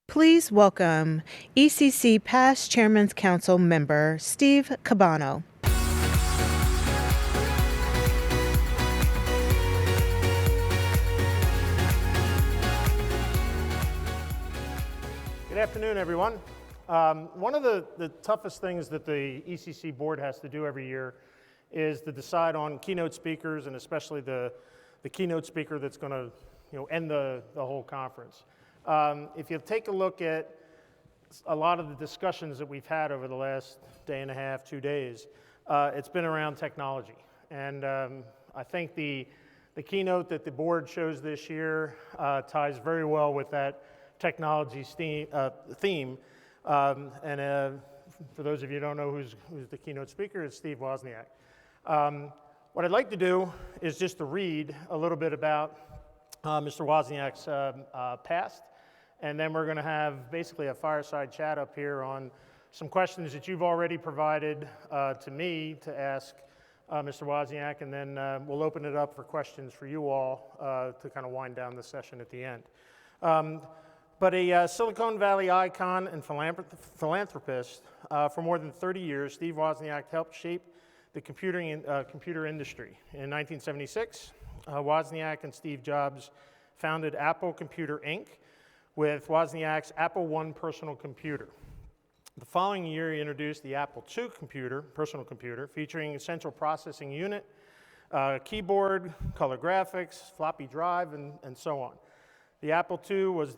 Please welcome ECC past Chairman's Council member Steve Cabano. Good afternoon, everyone. One of the toughest things that the ECC board has to do every year is to decide on keynote speakers, and especially the keynote speaker that's going to end the whole conference. If you take a look at a lot of the discussions that we've had over the last day and a half, 2 days, it's been around technology. And I think the keynote that the board chose this year ties very well with that technology theme. For those of you who don't know who's the keynote speaker, it's Steve Wozniak. What I'd like to do is just to read a little bit about Mr. Wozniak's past, and then we're going to have basically a fireside chat up here on some questions that you've already provided to me to ask Mr. Wozniak, and then we'll open it up for questions for you all to kind of wind down the session at the end. But a Silicon Valley icon and philanthropist for more than 30 years, Steve Wozniak helped shape the computer industry. In 1976, Wozniak and Steve Jobs founded Apple Computer Inc. with Wozniak's Apple I personal computer. The following year, he introduced the Apple II personal computer, featuring a central processing unit, keyboard, color graphics, floppy drive, and so on. The Apple II was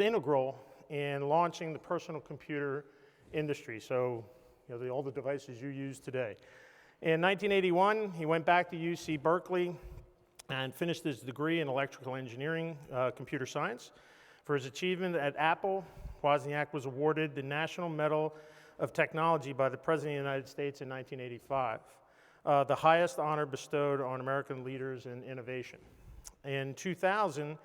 integral in launching the personal computer industry, so all the devices you use today. In 1981, he went back to UC Berkeley and finished his degree in electrical engineering, computer science. For his achievement at Apple, Wozniak was awarded the National Medal of Technology by the President of the United States in 1985, the highest honor bestowed on American leaders in innovation. In 2000,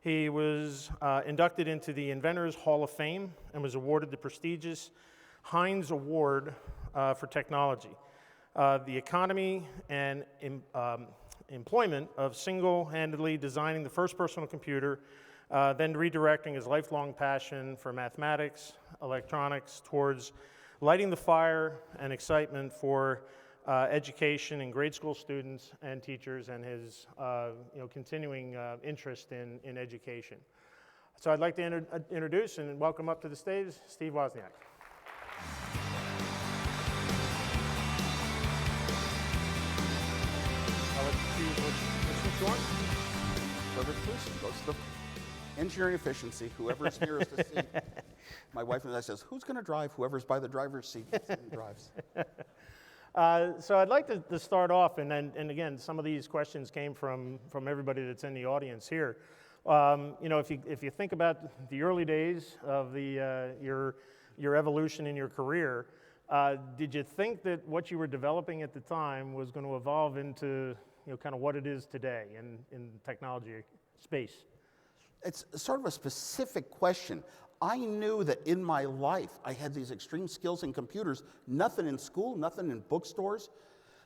he was inducted into the Inventors Hall of Fame and was awarded the prestigious Heinz Award for Technology. The economy and employment of single-handedly designing the first personal computer, then redirecting his lifelong passion for mathematics, electronics, towards lighting the fire and excitement for education in grade school students and teachers, and his continuing interest in education. So I'd like to introduce and welcome up to the stage Steve Wozniak. I'll let you choose which one. Perfect choice. Goes to the engineering efficiency, whoever's nearest to seat. My wife and I says, who's going to drive? Whoever's by the driver's seat drives. So I'd like to start off, and again, some of these questions came from everybody that's in the audience here. If you think about the early days of your evolution in your career, did you think that what you were developing at the time was going to evolve into kind of what it is today in technology space? It's sort of a specific question. I knew that in my life I had these extreme skills in computers, nothing in school, nothing in bookstores.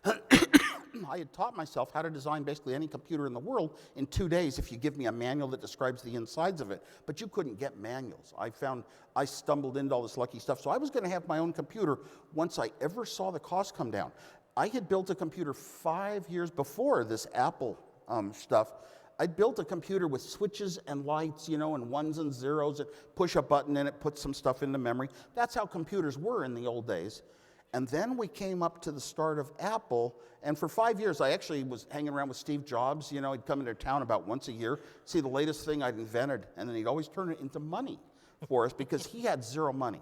I had taught myself how to design basically any computer in the world in 2 days if you give me a manual that describes the insides of it. But you couldn't get manuals. I stumbled into all this lucky stuff. So I was going to have my own computer once I ever saw the cost come down. I had built a computer 5 years before this Apple stuff. I built a computer with switches and lights, and ones and zeros, and push a button and it puts some stuff into memory. That's how computers were in the old days. And then we came up to the start of Apple, and for 5 years I actually was hanging around with Steve Jobs. He'd come into town about once a year, see the latest thing I'd invented, and then he'd always turn it into money for us because he had zero money.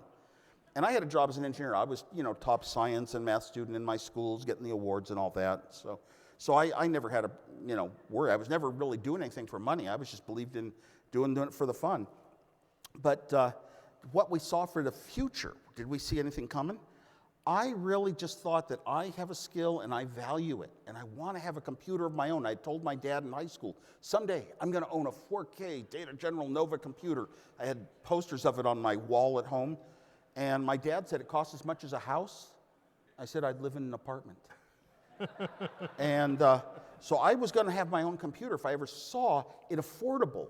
And I had a job as an engineer. I was, top science and math student in my schools, getting the awards and all that. So I never had a, worry. I was never really doing anything for money. I was just believed in doing it for the fun. But what we saw for the future, did we see anything coming? I really just thought that I have a skill and I value it, and I want to have a computer of my own. I told my dad in high school, someday I'm going to own a 4K Data General Nova computer. I had posters of it on my wall at home, and my dad said it costs as much as a house. I said I'd live in an apartment. And so I was going to have my own computer if I ever saw it affordable.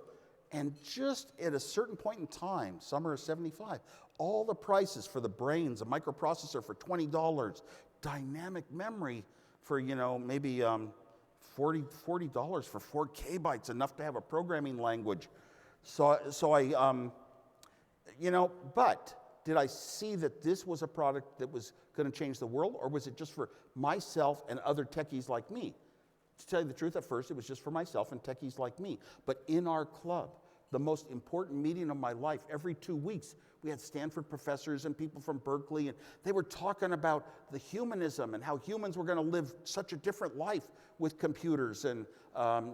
And just at a certain point in time, summer of 75, all the prices for the brains, a microprocessor for $20, dynamic memory for, maybe $40 for 4 kbytes, enough to have a programming language. So I, but did I see that this was a product that was going to change the world, or was it just for myself and other techies like me? To tell you the truth, at first it was just for myself and techies like me. But in our club, the most important meeting of my life, every 2 weeks, we had Stanford professors and people from Berkeley, and they were talking about the humanism and how humans were going to live such a different life with computers. And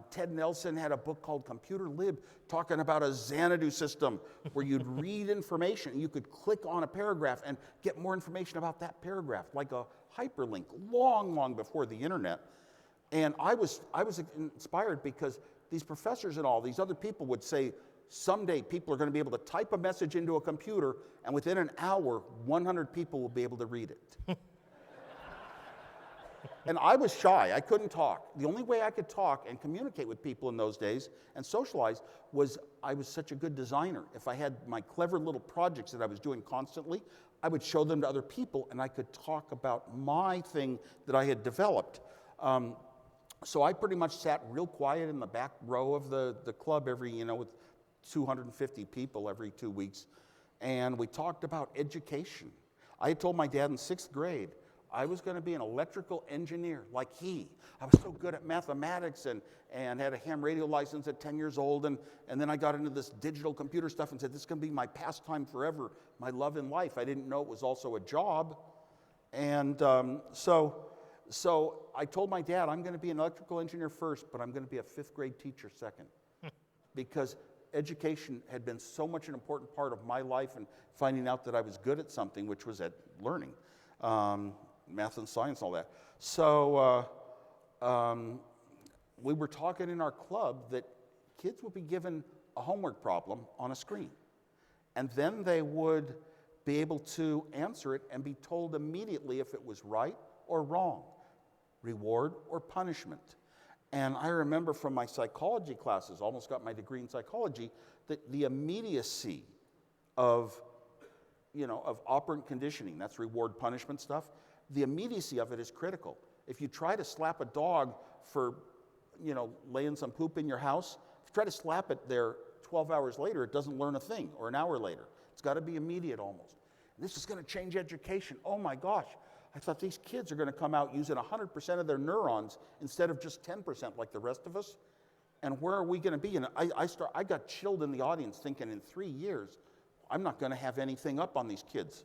Ted Nelson had a book called Computer Lib talking about a Xanadu system where you'd read information and you could click on a paragraph and get more information about that paragraph, like a hyperlink, long, long before the internet. And I was inspired because these professors and all these other people would say, someday people are going to be able to type a message into a computer, and within an hour, 100 people will be able to read it. And I was shy. I couldn't talk. The only way I could talk and communicate with people in those days and socialize was I was such a good designer. If I had my clever little projects that I was doing constantly, I would show them to other people, and I could talk about my thing that I had developed. So I pretty much sat real quiet in the back row of the club every, with 250 people every 2 weeks. And we talked about education. I had told my dad in 6th grade I was going to be an electrical engineer like he. I was so good at mathematics and had a ham radio license at 10 years old. And then I got into this digital computer stuff and said, this is going to be my pastime forever, my love in life. I didn't know it was also a job. And so I told my dad, I'm going to be an electrical engineer first, but I'm going to be a 5th grade teacher second. Because education had been so much an important part of my life and finding out that I was good at something, which was at learning, math and science and all that. So we were talking in our club that kids would be given a homework problem on a screen. And then they would be able to answer it and be told immediately if it was right or wrong, reward or punishment. And I remember from my psychology classes, almost got my degree in psychology, that the immediacy of operant conditioning, that's reward punishment stuff, the immediacy of it is critical. If you try to slap a dog for, laying some poop in your house, if you try to slap it there 12 hours later, it doesn't learn a thing, or an hour later. It's got to be immediate almost. And this is going to change education. Oh my gosh. I thought these kids are going to come out using 100% of their neurons instead of just 10% like the rest of us. And where are we going to be? And I got chilled in the audience thinking in 3 years, I'm not going to have anything up on these kids.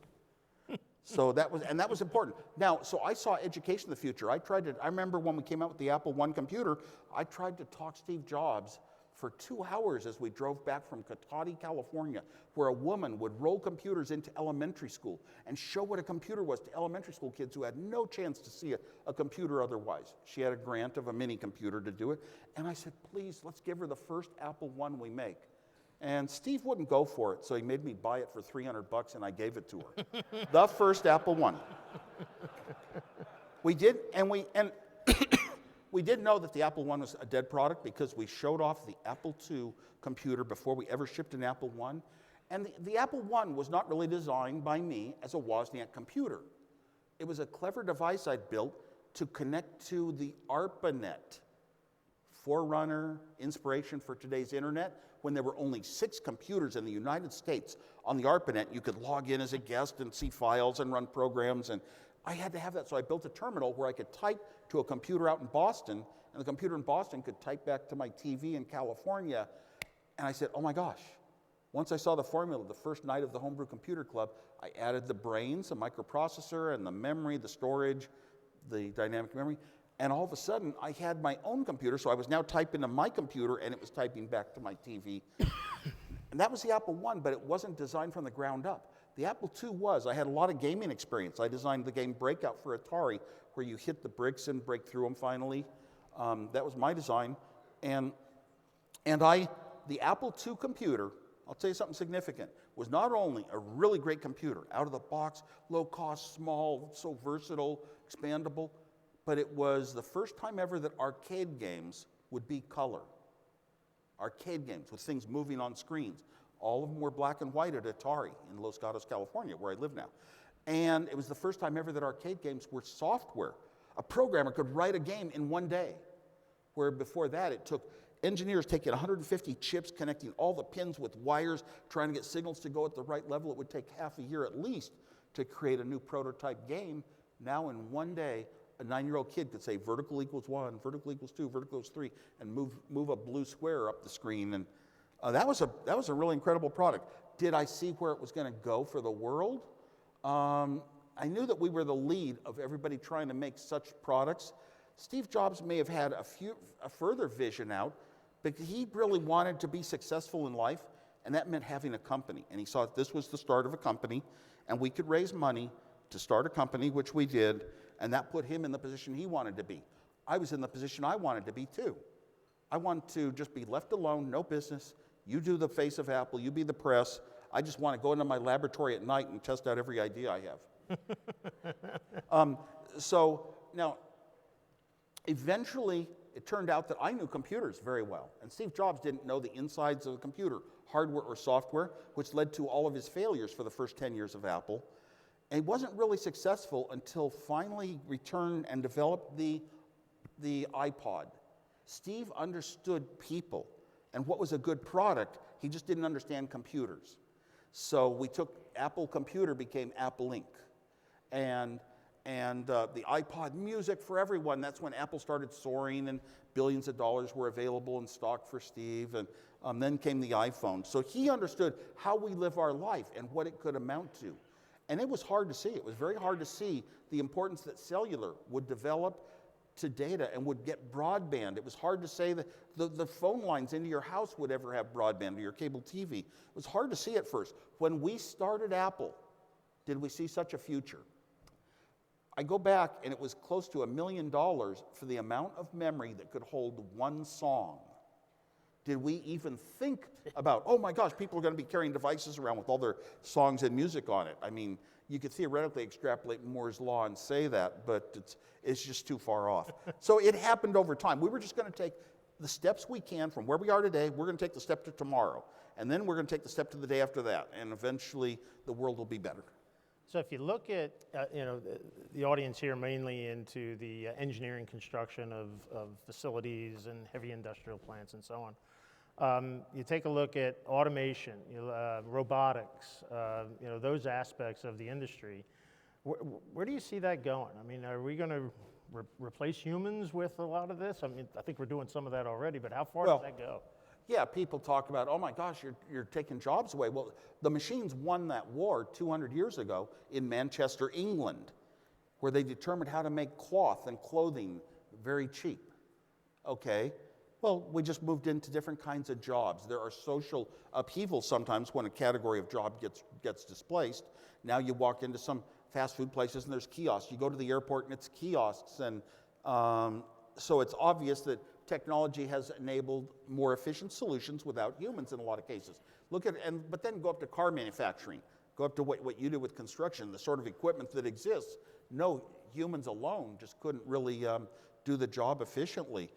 So that was important. Now, so I saw education in the future. I remember when we came out with the Apple I computer, I tried to talk Steve Jobs for 2 hours as we drove back from Cotati, California, where a woman would roll computers into elementary school and show what a computer was to elementary school kids who had no chance to see a computer otherwise. She had a grant of a mini computer to do it. And I said, please, let's give her the first Apple I we make. And Steve wouldn't go for it, so he made me buy it for $300, and I gave it to her. The first Apple I. We did, and we did know that the Apple I was a dead product because we showed off the Apple II computer before we ever shipped an Apple I. And the Apple I was not really designed by me as a Wozniak computer. It was a clever device I'd built to connect to the ARPANET, forerunner, inspiration for today's internet. When there were only 6 computers in the United States on the ARPANET, you could log in as a guest and see files and run programs. And I had to have that, so I built a terminal where I could type to a computer out in Boston, and the computer in Boston could type back to my TV in California. And I said, oh my gosh. Once I saw the formula the first night of the Homebrew Computer Club, I added the brains, the microprocessor, and the memory, the storage, the dynamic memory. And all of a sudden, I had my own computer, so I was now typing to my computer, and it was typing back to my TV. And that was the Apple I, but it wasn't designed from the ground up. The Apple II was. I had a lot of gaming experience. I designed the game Breakout for Atari, where you hit the bricks and break through them finally. That was my design. And the Apple II computer, I'll tell you something significant, was not only a really great computer, out of the box, low cost, small, so versatile, expandable, but it was the first time ever that arcade games would be color. arcade games with things moving on screens. All of them were black and white at Atari in Los Gatos, California, where I live now. And it was the first time ever that arcade games were software. A programmer could write a game in one day, where before that it took engineers taking 150 chips, connecting all the pins with wires, trying to get signals to go at the right level. It would take half a year at least to create a new prototype game. Now in one day, a 9-year-old kid could say vertical equals 1, vertical equals 2, vertical equals 3, and move a blue square up the screen. And that was a really incredible product. Did I see where it was going to go for the world? I knew that we were the lead of everybody trying to make such products. Steve Jobs may have had a further vision out, but he really wanted to be successful in life, and that meant having a company. And he saw that this was the start of a company, and we could raise money to start a company, which we did, and that put him in the position he wanted to be. I was in the position I wanted to be too. I wanted to just be left alone, no business. You do the face of Apple, you be the press. I just want to go into my laboratory at night and test out every idea I have. So now, eventually, it turned out that I knew computers very well. And Steve Jobs didn't know the insides of a computer, hardware or software, which led to all of his failures for the first 10 years of Apple. And he wasn't really successful until finally he returned and developed the Ipod. Steve understood people and what was a good product. He just didn't understand computers. So we took Apple Computer, became Apple Inc. And the iPod music for everyone, that's when Apple started soaring and billions of dollars were available in stock for Steve. And then came the iPhone. So he understood how we live our life and what it could amount to. And it was hard to see. It was very hard to see the importance that cellular would develop to data and would get broadband. It was hard to say that the phone lines into your house would ever have broadband or your cable TV. It was hard to see at first. When we started Apple, did we see such a future? I go back, and it was close to $1 million for the amount of memory that could hold one song. Did we even think about, oh my gosh, people are going to be carrying devices around with all their songs and music on it? I mean, you could theoretically extrapolate Moore's law and say that, but it's just too far off. So it happened over time. We were just going to take the steps we can from where we are today. We're going to take the step to tomorrow, and then we're going to take the step to the day after that, and eventually the world will be better. So if you look at, the audience here mainly into the engineering construction of facilities and heavy industrial plants and so on, you take a look at automation, robotics, those aspects of the industry. Where do you see that going? I mean, are we going to replace humans with a lot of this? I mean, I think we're doing some of that already, but how far does that go? Yeah, people talk about, oh my gosh, you're taking jobs away. Well, the machines won that war 200 years ago in Manchester, England, where they determined how to make cloth and clothing very cheap. Okay, well, we just moved into different kinds of jobs. There are social upheavals sometimes when a category of job gets displaced. Now you walk into some fast food places and there's kiosks. You go to the airport and it's kiosks. And so it's obvious that technology has enabled more efficient solutions without humans in a lot of cases. But then go up to car manufacturing, go up to what you do with construction, the sort of equipment that exists. No, humans alone just couldn't really do the job efficiently.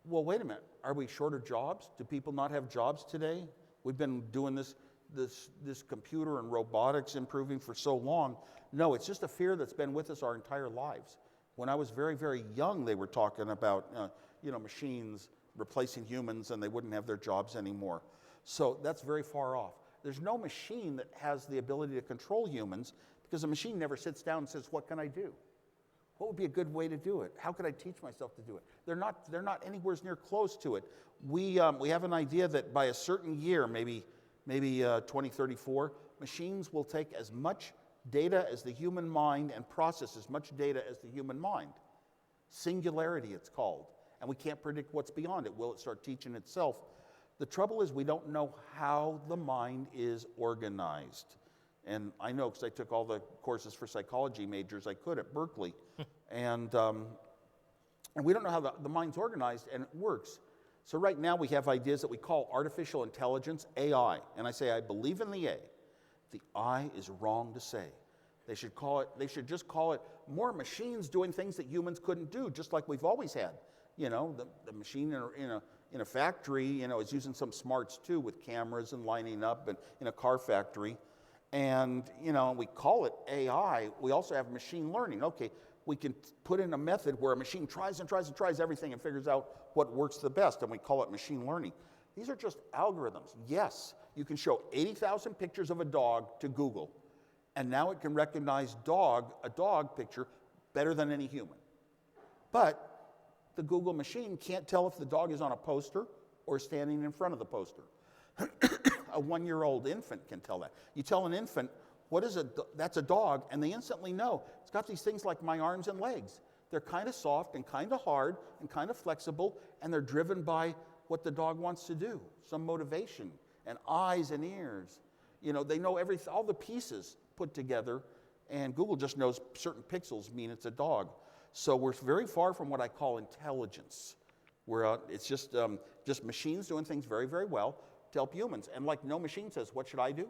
Well, wait a minute, are we short of jobs? Do people not have jobs today? We've been doing this computer and robotics improving for so long. No, it's just a fear that's been with us our entire lives. When I was very, very young, they were talking about machines replacing humans and they wouldn't have their jobs anymore. So that's very far off. There's no machine that has the ability to control humans because a machine never sits down and says, what can I do? What would be a good way to do it? How could I teach myself to do it? They're not anywhere near close to it. We have an idea that by a certain year, maybe 2034, machines will take as much data as the human mind and process as much data as the human mind. Singularity, it's called. And we can't predict what's beyond it. Will it start teaching itself? The trouble is we don't know how the mind is organized. And I know because I took all the courses for psychology majors I could at Berkeley. And we don't know how the mind's organized and it works. So right now we have ideas that we call artificial intelligence, AI. And I say I believe in the A. The I is wrong to say. They should just call it more machines doing things that humans couldn't do, just like we've always had. The machine in a factory, is using some smarts too with cameras and lining up and in a car factory. And, we call it AI. We also have machine learning. Okay, we can put in a method where a machine tries and tries and tries everything and figures out what works the best, and we call it machine learning. These are just algorithms. Yes, you can show 80,000 pictures of a dog to Google, and now it can recognize a dog picture better than any human. But the Google machine can't tell if the dog is on a poster or standing in front of the poster. A 1-year-old infant can tell that. You tell an infant, that's a dog, and they instantly know. It's got these things like my arms and legs. They're kind of soft and kind of hard and kind of flexible, and they're driven by what the dog wants to do, some motivation, and eyes and ears. They know all the pieces put together, and Google just knows certain pixels mean it's a dog. So we're very far from what I call intelligence, where it's just machines doing things very, very well to help humans. And like no machine says, what should I do?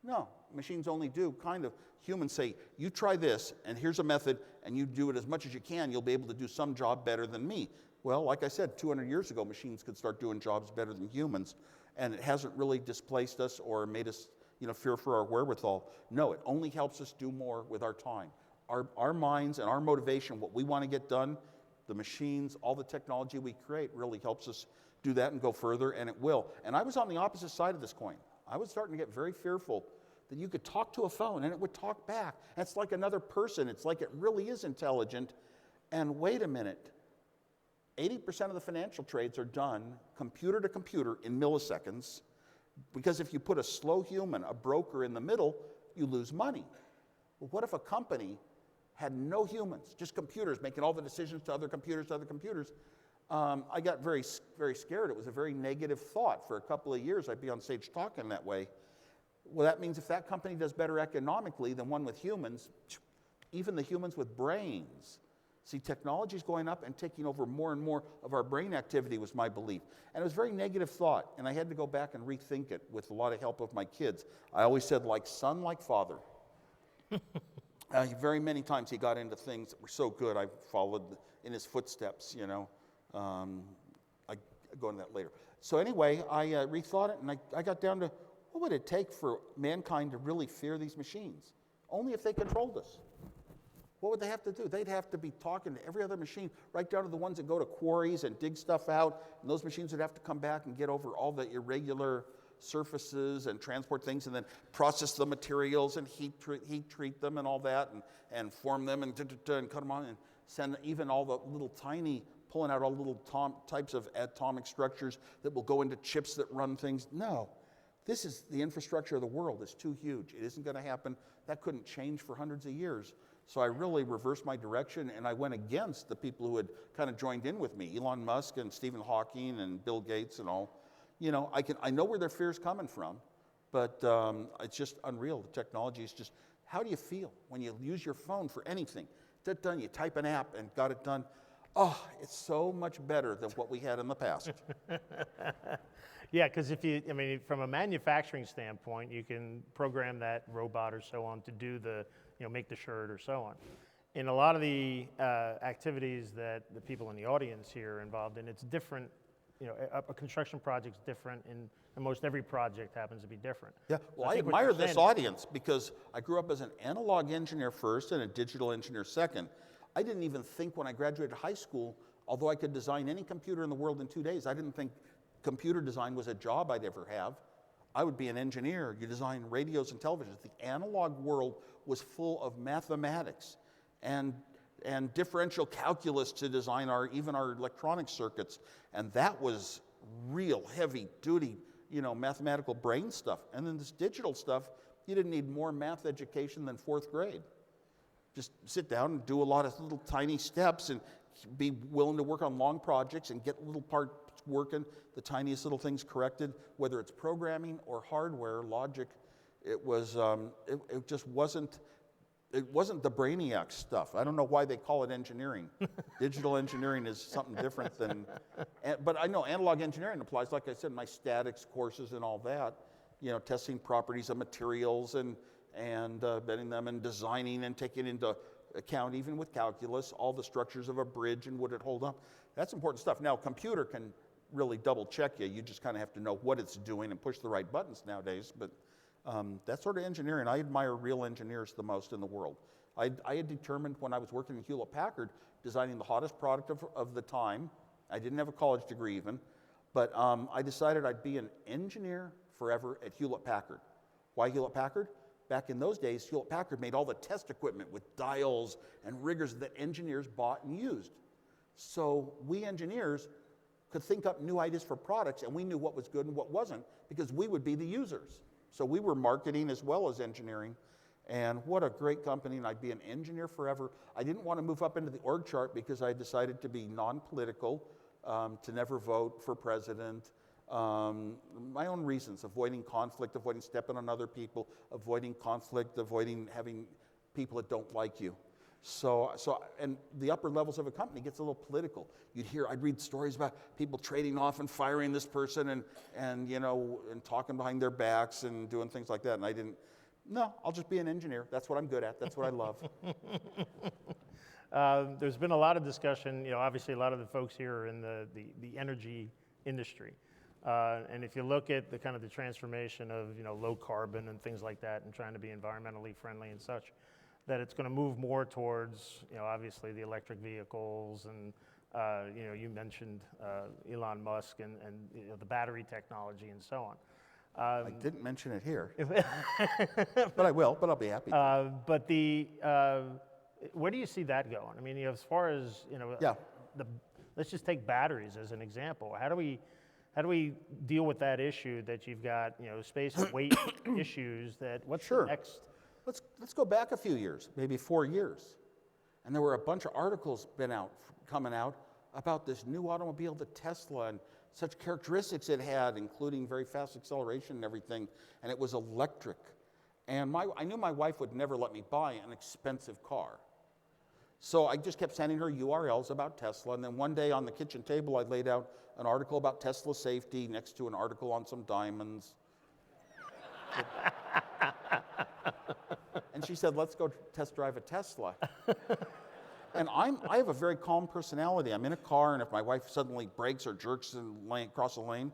No, machines only do kind of. Humans say, you try this, and here's a method, and you do it as much as you can, you'll be able to do some job better than me. Well, like I said, 200 years ago, machines could start doing jobs better than humans, and it hasn't really displaced us or made us, fear for our wherewithal. No, it only helps us do more with our time. Our minds and our motivation, what we want to get done, the machines, all the technology we create really helps us do that and go further, and it will. And I was on the opposite side of this coin. I was starting to get very fearful that you could talk to a phone and it would talk back. And it's like another person. It's like it really is intelligent. And wait a minute, 80% of the financial trades are done computer to computer in milliseconds, because if you put a slow human, a broker in the middle, you lose money. Well, what if a company had no humans, just computers making all the decisions to other computers, I got very, very scared. It was a very negative thought. For a couple of years, I'd be on stage talking that way. Well, that means if that company does better economically than one with humans, even the humans with brains. See, technology is going up and taking over more and more of our brain activity, was my belief. And it was a very negative thought, and I had to go back and rethink it with a lot of help of my kids. I always said, like son, like father. Very many times he got into things that were so good, I followed in his footsteps, I go into that later. So anyway, I rethought it, and I got down to, what would it take for mankind to really fear these machines? Only if they controlled us. What would they have to do? They'd have to be talking to every other machine, right down to the ones that go to quarries and dig stuff out, and those machines would have to come back and get over all the irregular surfaces and transport things, and then process the materials and heat treat them and all that, and form them and cut them on and send even all the little tiny, pulling out all little types of atomic structures that will go into chips that run things. No, this is the infrastructure of the world. It's too huge. It isn't going to happen. That couldn't change for hundreds of years. So I really reversed my direction, and I went against the people who had kind of joined in with me, Elon Musk and Stephen Hawking and Bill Gates and all. I know where their fear is coming from, but it's just unreal. The technology is just, how do you feel when you use your phone for anything? Get done, you type an app and got it done. Oh, it's so much better than what we had in the past. Yeah, because from a manufacturing standpoint, you can program that robot or so on to do make the shirt or so on. In a lot of the activities that the people in the audience here are involved in, it's different. A construction project's different, and almost every project happens to be different. Yeah, well, I admire this audience because I grew up as an analog engineer first and a digital engineer second. I didn't even think when I graduated high school, although I could design any computer in the world in 2 days, I didn't think computer design was a job I'd ever have. I would be an engineer. You design radios and televisions. The analog world was full of mathematics and differential calculus to design even our electronic circuits. And that was real heavy duty, mathematical brain stuff. And then this digital stuff, you didn't need more math education than 4th grade. Just sit down and do a lot of little tiny steps and be willing to work on long projects and get little parts working, the tiniest little things corrected, whether it's programming or hardware, logic. It was, it just wasn't, it wasn't the brainiac stuff. I don't know why they call it engineering. Digital engineering is something different than, but I know analog engineering applies, like I said, my statics courses and all that, testing properties of materials and bending them and designing and taking into account, even with calculus, all the structures of a bridge and would it hold up. That's important stuff. Now, a computer can really double check you. You just kind of have to know what it's doing and push the right buttons nowadays. But that sort of engineering, I admire real engineers the most in the world. I had determined when I was working in Hewlett-Packard, designing the hottest product of the time. I didn't have a college degree even, but I decided I'd be an engineer forever at Hewlett-Packard. Why Hewlett-Packard? Back in those days, Hewlett-Packard made all the test equipment with dials and riggers that engineers bought and used. So we engineers could think up new ideas for products, and we knew what was good and what wasn't because we would be the users. So we were marketing as well as engineering. And what a great company, and I'd be an engineer forever. I didn't want to move up into the org chart because I decided to be non-political, to never vote for president. My own reasons, avoiding conflict, avoiding stepping on other people, avoiding conflict, avoiding having people that don't like you. And the upper levels of a company gets a little political. I'd read stories about people trading off and firing this person and talking behind their backs and doing things like that. And no, I'll just be an engineer. That's what I'm good at. That's what I love. There's been a lot of discussion, obviously a lot of the folks here are in the energy industry. And if you look at the kind of the transformation of, low carbon and things like that and trying to be environmentally friendly and such, that it's going to move more towards, obviously the electric vehicles and, you mentioned Elon Musk and the battery technology and so on. I didn't mention it here, but I will, but I'll be happy. Where do you see that going? I mean, as far as, let's just take batteries as an example. How do we deal with that issue that you've got, space and weight issues what's the next? Let's go back a few years, maybe 4 years. And there were a bunch of articles coming out about this new automobile, the Tesla, and such characteristics it had, including very fast acceleration and everything, and it was electric. And I knew my wife would never let me buy an expensive car. So I just kept sending her URLs about Tesla, and then one day on the kitchen table I laid out an article about Tesla safety next to an article on some diamonds. And she said, let's go test drive a Tesla. And I have a very calm personality. I'm in a car, and if my wife suddenly brakes or jerks and across the lane,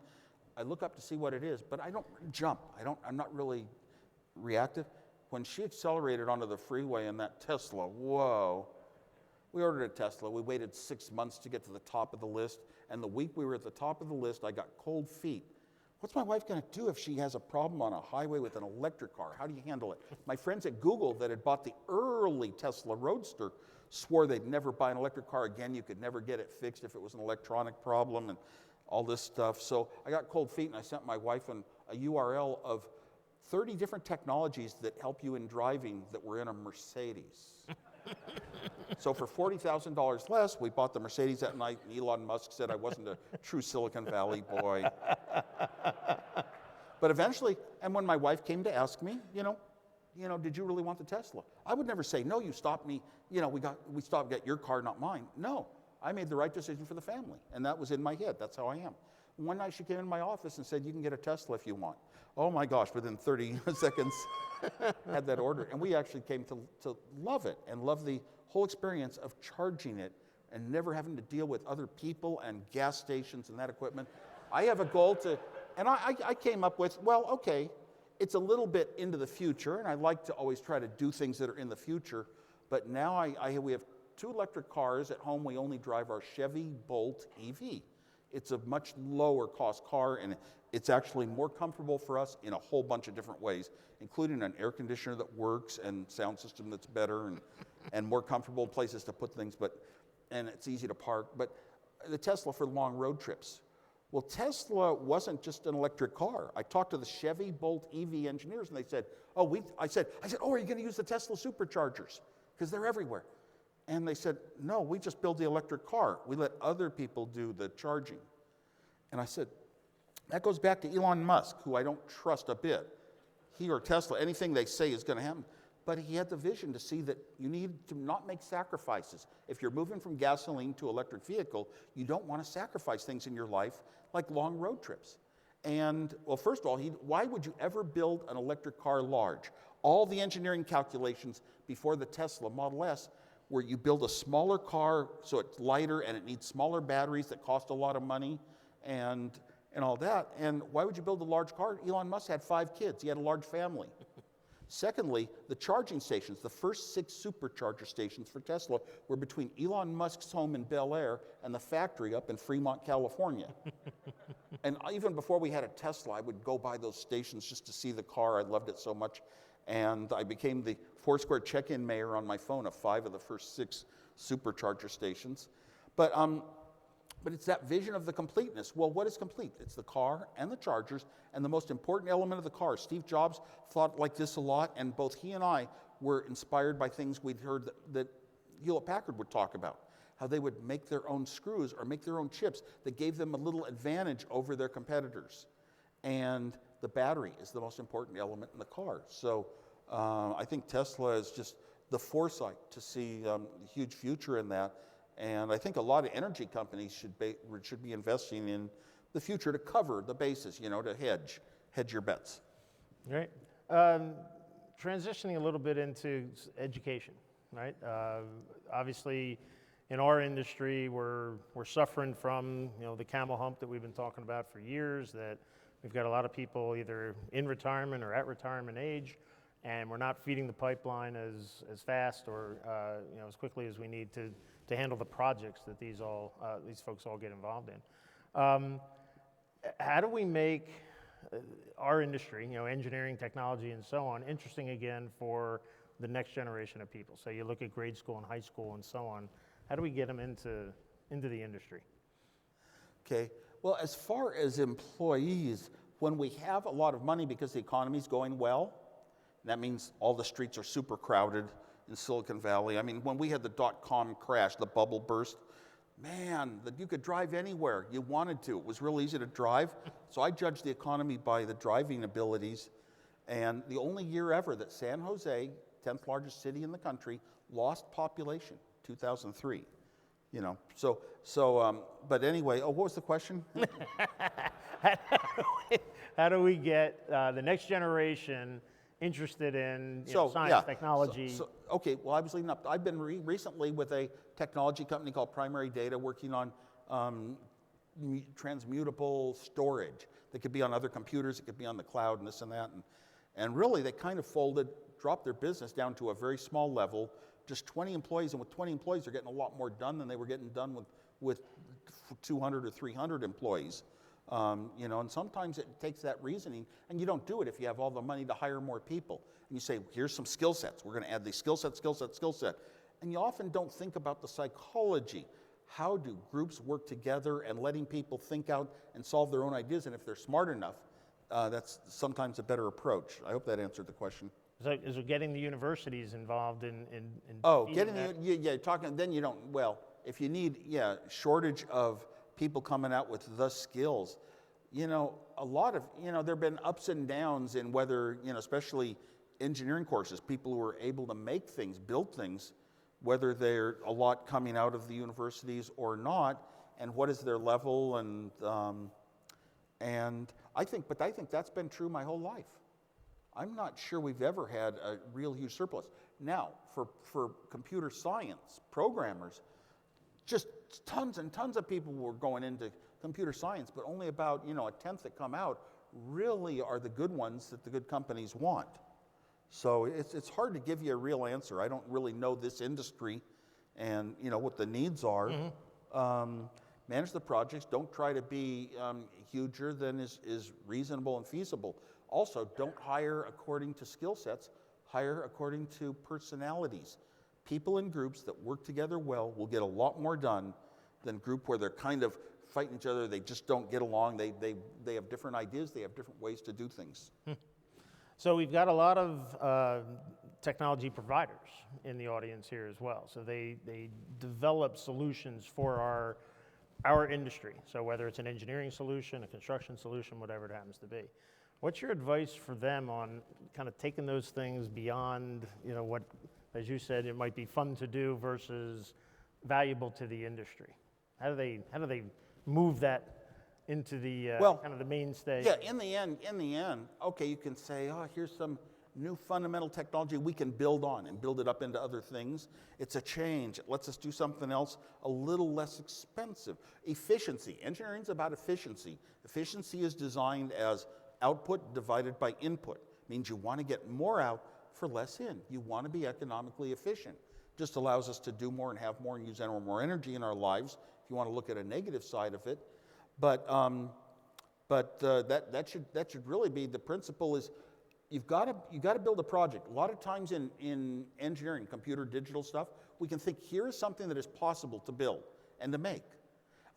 I look up to see what it is, but I don't jump. I'm not really reactive. When she accelerated onto the freeway in that Tesla, whoa. We ordered a Tesla. We waited 6 months to get to the top of the list, and the week we were at the top of the list, I got cold feet. What's my wife going to do if she has a problem on a highway with an electric car? How do you handle it? My friends at Google that had bought the early Tesla Roadster swore they'd never buy an electric car again. You could never get it fixed if it was an electronic problem and all this stuff. So I got cold feet, and I sent my wife a URL of 30 different technologies that help you in driving that were in a Mercedes. So for $40,000 less, we bought the Mercedes that night, and Elon Musk said I wasn't a true Silicon Valley boy. But eventually, and when my wife came to ask me, did you really want the Tesla? I would never say, no, you stopped me, we stopped at your car, not mine. No, I made the right decision for the family, and that was in my head. That's how I am. One night she came in my office and said, you can get a Tesla if you want. Oh my gosh, within 30 seconds, had that order. And we actually came to love it and love the whole experience of charging it and never having to deal with other people and gas stations and that equipment. I have a goal and I came up with, it's a little bit into the future, and I like to always try to do things that are in the future, but now we have 2 electric cars. At home, we only drive our Chevy Bolt EV. It's a much lower cost car, and it's actually more comfortable for us in a whole bunch of different ways, including an air conditioner that works and sound system that's better and more comfortable places to put things, and it's easy to park. But the Tesla for long road trips. Well, Tesla wasn't just an electric car. I talked to the Chevy Bolt EV engineers, and they said, I said, are you going to use the Tesla superchargers? Because they're everywhere. And they said, no, we just build the electric car. We let other people do the charging. And I said, that goes back to Elon Musk, who I don't trust a bit. He or Tesla, anything they say is going to happen. But he had the vision to see that you need to not make sacrifices. If you're moving from gasoline to electric vehicle, you don't want to sacrifice things in your life like long road trips. And, well, first of all, why would you ever build an electric car large? All the engineering calculations before the Tesla Model S, where you build a smaller car so it's lighter and it needs smaller batteries that cost a lot of money, and all that. And why would you build a large car? Elon Musk had 5 kids. He had a large family. Secondly, the charging stations, the first 6 supercharger stations for Tesla were between Elon Musk's home in Bel Air and the factory up in Fremont, California. And even before we had a Tesla, I would go by those stations just to see the car. I loved it so much. And I became the Foursquare check-in mayor on my phone of 5 of the first 6 supercharger stations. But it's that vision of the completeness. Well, what is complete? It's the car and the chargers, and the most important element of the car. Steve Jobs thought like this a lot, and both he and I were inspired by things we'd heard that Hewlett-Packard would talk about, how they would make their own screws or make their own chips that gave them a little advantage over their competitors. And the battery is the most important element in the car. So I think Tesla is just the foresight to see a huge future in that. And I think a lot of energy companies should be investing in the future to cover the bases, to hedge your bets. Right. Transitioning a little bit into education, right? Obviously, in our industry, we're suffering from the camel hump that we've been talking about for years. That we've got a lot of people either in retirement or at retirement age, and we're not feeding the pipeline as fast or as quickly as we need to handle the projects that these folks all get involved in. How do we make our industry, engineering, technology, and so on, interesting again for the next generation of people? So you look at grade school and high school and so on. How do we get them into the industry? Okay. Well, as far as employees, when we have a lot of money because the economy's going well, that means all the streets are super crowded in Silicon Valley. I mean, when we had the dot-com crash, the bubble burst, man, that you could drive anywhere you wanted to. It was real easy to drive. So I judged the economy by the driving abilities. And the only year ever that San Jose, 10th largest city in the country, lost population, 2003. But anyway, what was the question? How do we get the next generation interested in science, technology? Okay, well, I was leading up. I've been recently with a technology company called Primary Data working on transmutable storage that could be on other computers, it could be on the cloud and this and that. And really, they kind of dropped their business down to a very small level, just 20 employees. And with 20 employees, they're getting a lot more done than they were getting done with 200 or 300 employees. And sometimes it takes that reasoning, and you don't do it if you have all the money to hire more people. And you say, here's some skill sets. We're going to add these skill set. And you often don't think about the psychology. How do groups work together and letting people think out and solve their own ideas? And if they're smart enough, that's sometimes a better approach. I hope that answered the question. Is it getting the universities involved in talking, then you don't, if you need, shortage of people coming out with the skills, a lot of, there have been ups and downs in whether, especially engineering courses, people who are able to make things, build things, whether they're a lot coming out of the universities or not, and what is their level, and I think that's been true my whole life. I'm not sure we've ever had a real huge surplus. Now, for computer science programmers, just tons and tons of people were going into computer science, but only about a tenth that come out really are the good ones that the good companies want. So it's hard to give you a real answer. I don't really know this industry and what the needs are. Mm-hmm. Manage the projects. Don't try to be huger than is reasonable and feasible. Also, don't hire according to skill sets. Hire according to personalities. People in groups that work together well will get a lot more done than a group where they're kind of fighting each other. They just don't get along. They have different ideas. They have different ways to do things. So we've got a lot of technology providers in the audience here as well. So they develop solutions for our industry. So whether it's an engineering solution, a construction solution, whatever it happens to be. What's your advice for them on kind of taking those things beyond, what, as you said, it might be fun to do versus valuable to the industry? How do they move that into the kind of the mainstay? Yeah, in the end, okay, you can say, here's some new fundamental technology we can build on and build it up into other things. It's a change. It lets us do something else a little less expensive. Efficiency. Engineering's about efficiency. Efficiency is designed as output divided by input. It means you want to get more out for less in. You want to be economically efficient. Just allows us to do more and have more and use more energy in our lives, if you want to look at a negative side of it. But that should really be the principle is you've got to build a project. A lot of times in engineering, computer, digital stuff, we can think here is something that is possible to build and to make.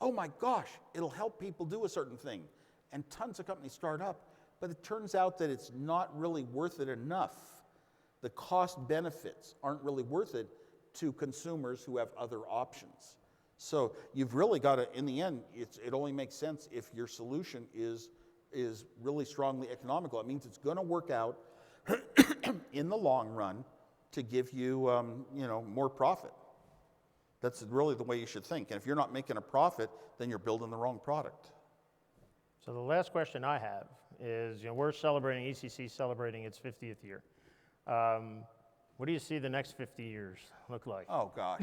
Oh my gosh, it'll help people do a certain thing. And tons of companies start up, but it turns out that it's not really worth it enough. The cost benefits aren't really worth it to consumers who have other options. So you've really got to, in the end, it only makes sense if your solution is really strongly economical. It means it's going to work out in the long run to give you, more profit. That's really the way you should think. And if you're not making a profit, then you're building the wrong product. So the last question I have is, we're celebrating, ECC celebrating its 50th year. What do you see the next 50 years look like? Oh gosh.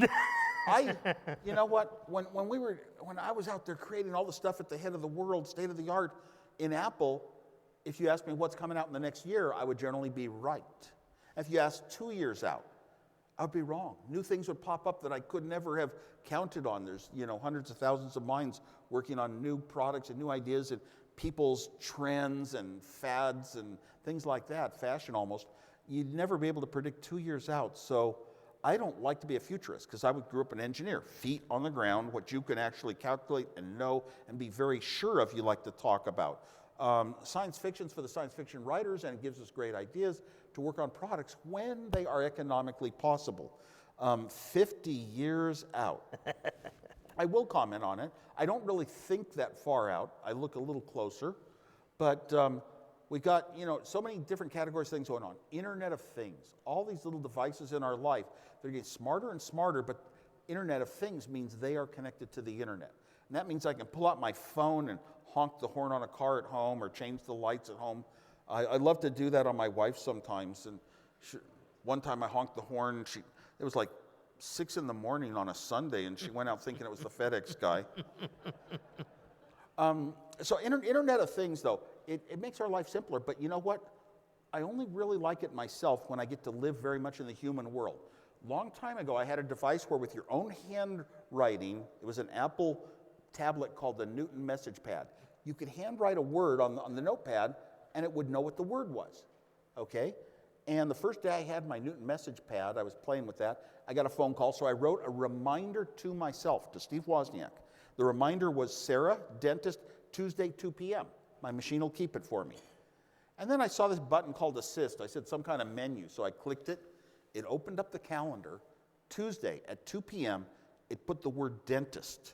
You know what? When I was out there creating all the stuff at the head of the world, state of the art in Apple, if you asked me what's coming out in the next year, I would generally be right. If you asked 2 years out, I would be wrong. New things would pop up that I could never have counted on. There's hundreds of thousands of minds working on new products and new ideas and people's trends and fads and things like that, fashion almost. You'd never be able to predict 2 years out. So I don't like to be a futurist because I grew up an engineer, feet on the ground, what you can actually calculate and know and be very sure of you like to talk about. Science fiction's for the science fiction writers, and it gives us great ideas to work on products when they are economically possible. 50 years out. I will comment on it. I don't really think that far out. I look a little closer, but we've got so many different categories of things going on. Internet of Things, all these little devices in our life, they're getting smarter and smarter, but Internet of Things means they are connected to the internet. And that means I can pull out my phone and honk the horn on a car at home or change the lights at home. I love to do that on my wife sometimes. And one time I honked the horn, it was like 6 in the morning on a Sunday, and she went out thinking it was the FedEx guy. So Internet of Things, though, it makes our life simpler, but you know what? I only really like it myself when I get to live very much in the human world. Long time ago, I had a device where with your own handwriting, it was an Apple tablet called the Newton Message Pad. You could handwrite a word on the notepad, and it would know what the word was, okay? And the first day I had my Newton Message Pad, I was playing with that, I got a phone call, so I wrote a reminder to myself, to Steve Wozniak. The reminder was, Sarah, dentist, Tuesday, 2 p.m. My machine will keep it for me. And then I saw this button called Assist. I said some kind of menu, so I clicked it. It opened up the calendar. Tuesday at 2 p.m., it put the word dentist,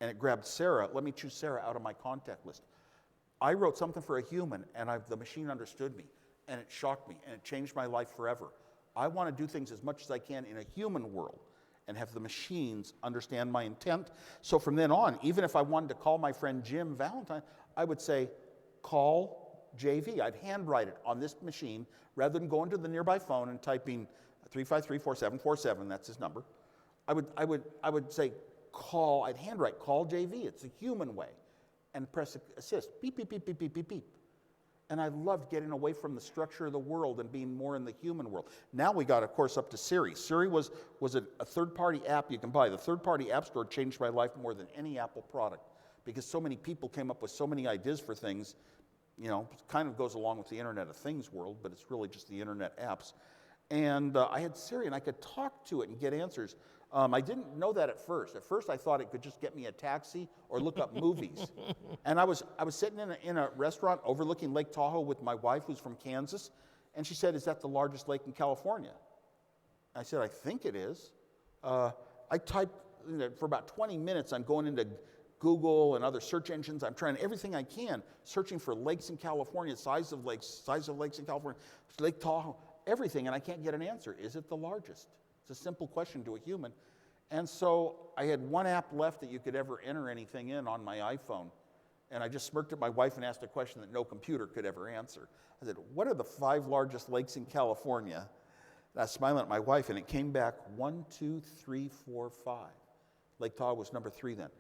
and it grabbed Sarah. Let me choose Sarah out of my contact list. I wrote something for a human, and the machine understood me, and it shocked me, and it changed my life forever. I want to do things as much as I can in a human world and have the machines understand my intent. So from then on, even if I wanted to call my friend Jim Valentine, I would say, call JV. I'd handwrite it on this machine rather than going to the nearby phone and typing 353-4747, that's his number. I would say, I'd handwrite, call JV. It's a human way. And press assist, beep, beep, beep, beep, beep, beep, beep. And I loved getting away from the structure of the world and being more in the human world. Now we got, of course, up to Siri. Siri was a third-party app you can buy. The third-party app store changed my life more than any Apple product because so many people came up with so many ideas for things. It kind of goes along with the Internet of Things world, but it's really just the Internet apps. And I had Siri, and I could talk to it and get answers. I didn't know that at first. At first, I thought it could just get me a taxi or look up movies. And I was sitting in a restaurant overlooking Lake Tahoe with my wife, who's from Kansas, and she said, "Is that the largest lake in California?" I said, "I think it is." I typed for about 20 minutes. I'm going into Google and other search engines. I'm trying everything I can, searching for lakes in California, size of lakes in California, Lake Tahoe, everything, and I can't get an answer. Is it the largest? It's a simple question to a human. And so I had one app left that you could ever enter anything in on my iPhone. And I just smirked at my wife and asked a question that no computer could ever answer. I said, what are the 5 largest lakes in California? And I was smiling at my wife, and it came back 1, 2, 3, 4, 5. Lake Tahoe was number 3 then.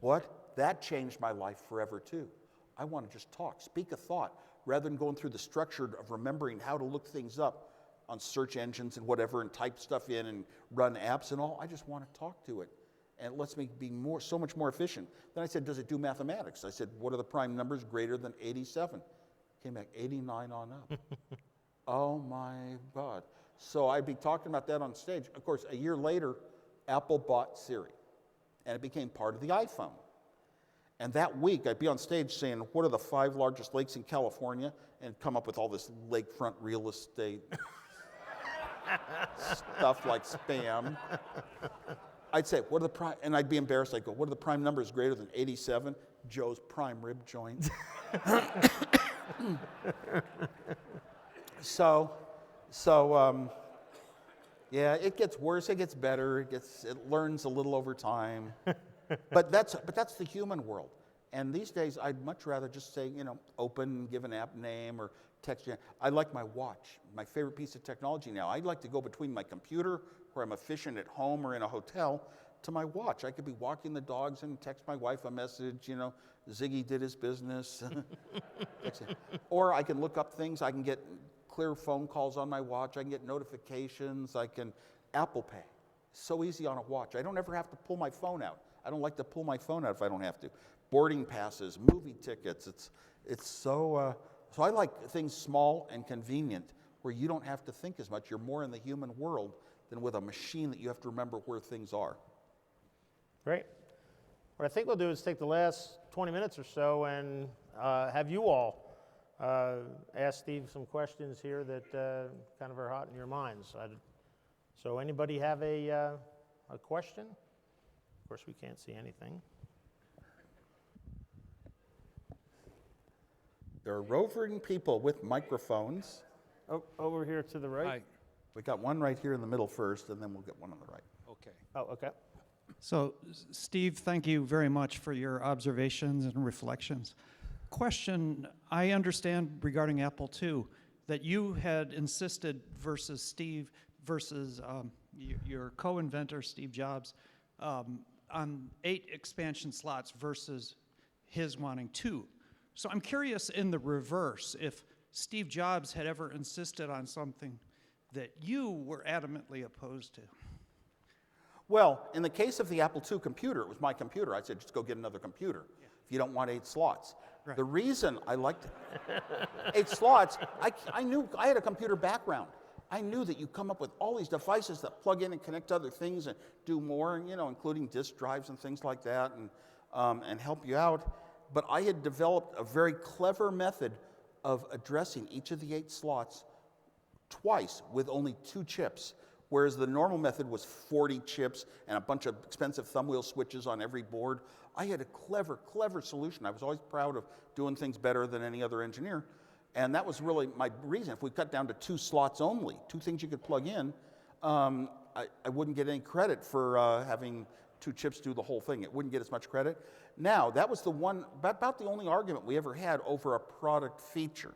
What? That changed my life forever too. I want to just talk, speak a thought, rather than going through the structure of remembering how to look things up on search engines and whatever and type stuff in and run apps and all. I just want to talk to it. And it lets me be so much more efficient. Then I said, does it do mathematics? I said, what are the prime numbers greater than 87? Came back 89 on up. Oh my God. So I'd be talking about that on stage. Of course, a year later, Apple bought Siri, and it became part of the iPhone. And that week, I'd be on stage saying, what are the 5 largest lakes in California? And come up with all this lakefront real estate stuff like spam. I'd say, what are the prime, and I'd be embarrassed. I'd go, what are the prime numbers greater than 87? Joe's prime rib joint. Yeah, it gets worse, it gets better, it learns a little over time. But that's the human world. And these days, I'd much rather just say, open, give an app name, or text. I like my watch, my favorite piece of technology now. I'd like to go between my computer, where I'm efficient at home or in a hotel, to my watch. I could be walking the dogs and text my wife a message, Ziggy did his business. Or I can look up things, I can get clear phone calls on my watch, I can get notifications, I can Apple Pay. So easy on a watch. I don't ever have to pull my phone out. I don't like to pull my phone out if I don't have to. Boarding passes, movie tickets, it's so I like things small and convenient where you don't have to think as much. You're more in the human world than with a machine that you have to remember where things are. Great. What I think we'll do is take the last 20 minutes or so and have you all ask Steve some questions here that kind of are hot in your minds. So anybody have a question? Of course, we can't see anything. There are roving people with microphones. Oh, over here to the right. Hi. We got one right here in the middle first, and then we'll get one on the right. Okay. Oh, okay. So, Steve, thank you very much for your observations and reflections. Question, I understand regarding Apple II that you had insisted versus Steve, versus your co-inventor, Steve Jobs, on 8 expansion slots versus his wanting 2. So I'm curious in the reverse, if Steve Jobs had ever insisted on something that you were adamantly opposed to. Well, in the case of the Apple II computer, it was my computer. I said, just go get another computer if you don't want 8 slots. Right. The reason I liked 8 slots, I knew I had a computer background. I knew that you come up with all these devices that plug in and connect to other things and do more, including disk drives and things like that, and help you out. But I had developed a very clever method of addressing each of the 8 slots twice with only 2 chips, whereas the normal method was 40 chips and a bunch of expensive thumbwheel switches on every board. I had a clever solution. I was always proud of doing things better than any other engineer. And that was really my reason. If we cut down to 2 slots only, 2 things you could plug in, I wouldn't get any credit for having 2 chips do the whole thing. It wouldn't get as much credit. Now, that was about the only argument we ever had over a product feature.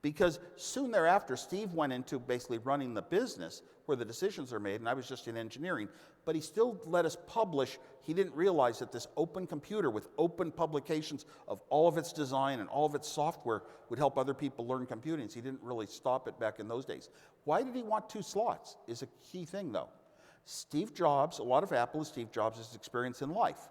Because soon thereafter, Steve went into basically running the business where the decisions are made, and I was just in engineering. But he still let us publish. He didn't realize that this open computer with open publications of all of its design and all of its software would help other people learn computing. So he didn't really stop it back in those days. Why did he want 2 slots is a key thing, though. Steve Jobs, a lot of Apple is Steve Jobs' experience in life.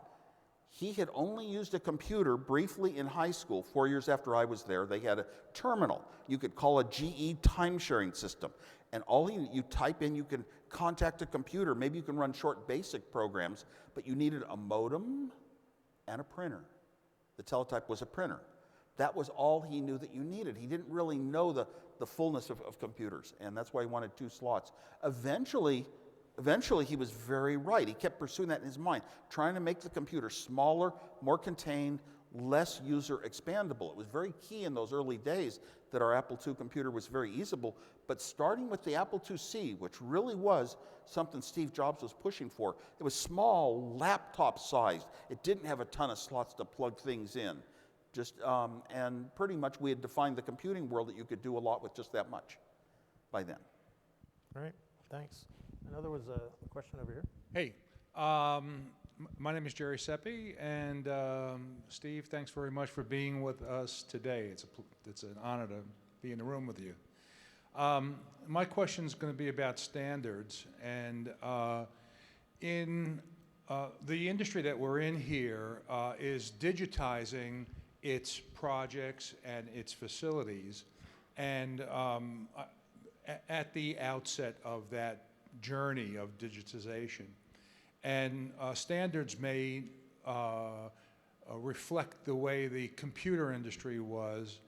He had only used a computer briefly in high school. 4 years after I was there, they had a terminal. You could call a GE time-sharing system. And you type in, you can contact a computer. Maybe you can run short basic programs, but you needed a modem and a printer. The teletype was a printer. That was all he knew that you needed. He didn't really know the fullness of computers, and that's why he wanted 2 slots. Eventually, he was very right. He kept pursuing that in his mind, trying to make the computer smaller, more contained, less user expandable. It was very key in those early days that our Apple II computer was very usable. But starting with the Apple IIc, which really was something Steve Jobs was pushing for, it was small, laptop sized. It didn't have a ton of slots to plug things in. And pretty much we had defined the computing world that you could do a lot with just that much by then. All right, thanks. I know there was a question over here. Hey, my name is Jerry Seppi, and Steve, thanks very much for being with us today. It's an honor to be in the room with you. My question is going to be about standards, and in the industry that we're in here is digitizing its projects and its facilities, and at the outset of that journey of digitization. And standards may reflect the way the computer industry was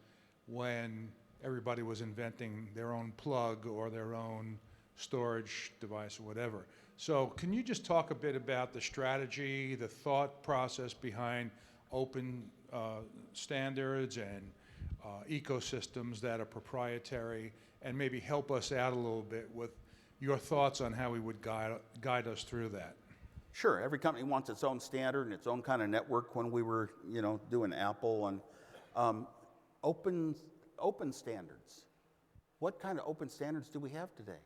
when everybody was inventing their own plug or their own storage device or whatever. So can you just talk a bit about the strategy, the thought process behind open standards and ecosystems that are proprietary, and maybe help us out a little bit with your thoughts on how we would guide us through that? Sure, every company wants its own standard and its own kind of network. When we were, doing Apple and open standards. What kind of open standards do we have today?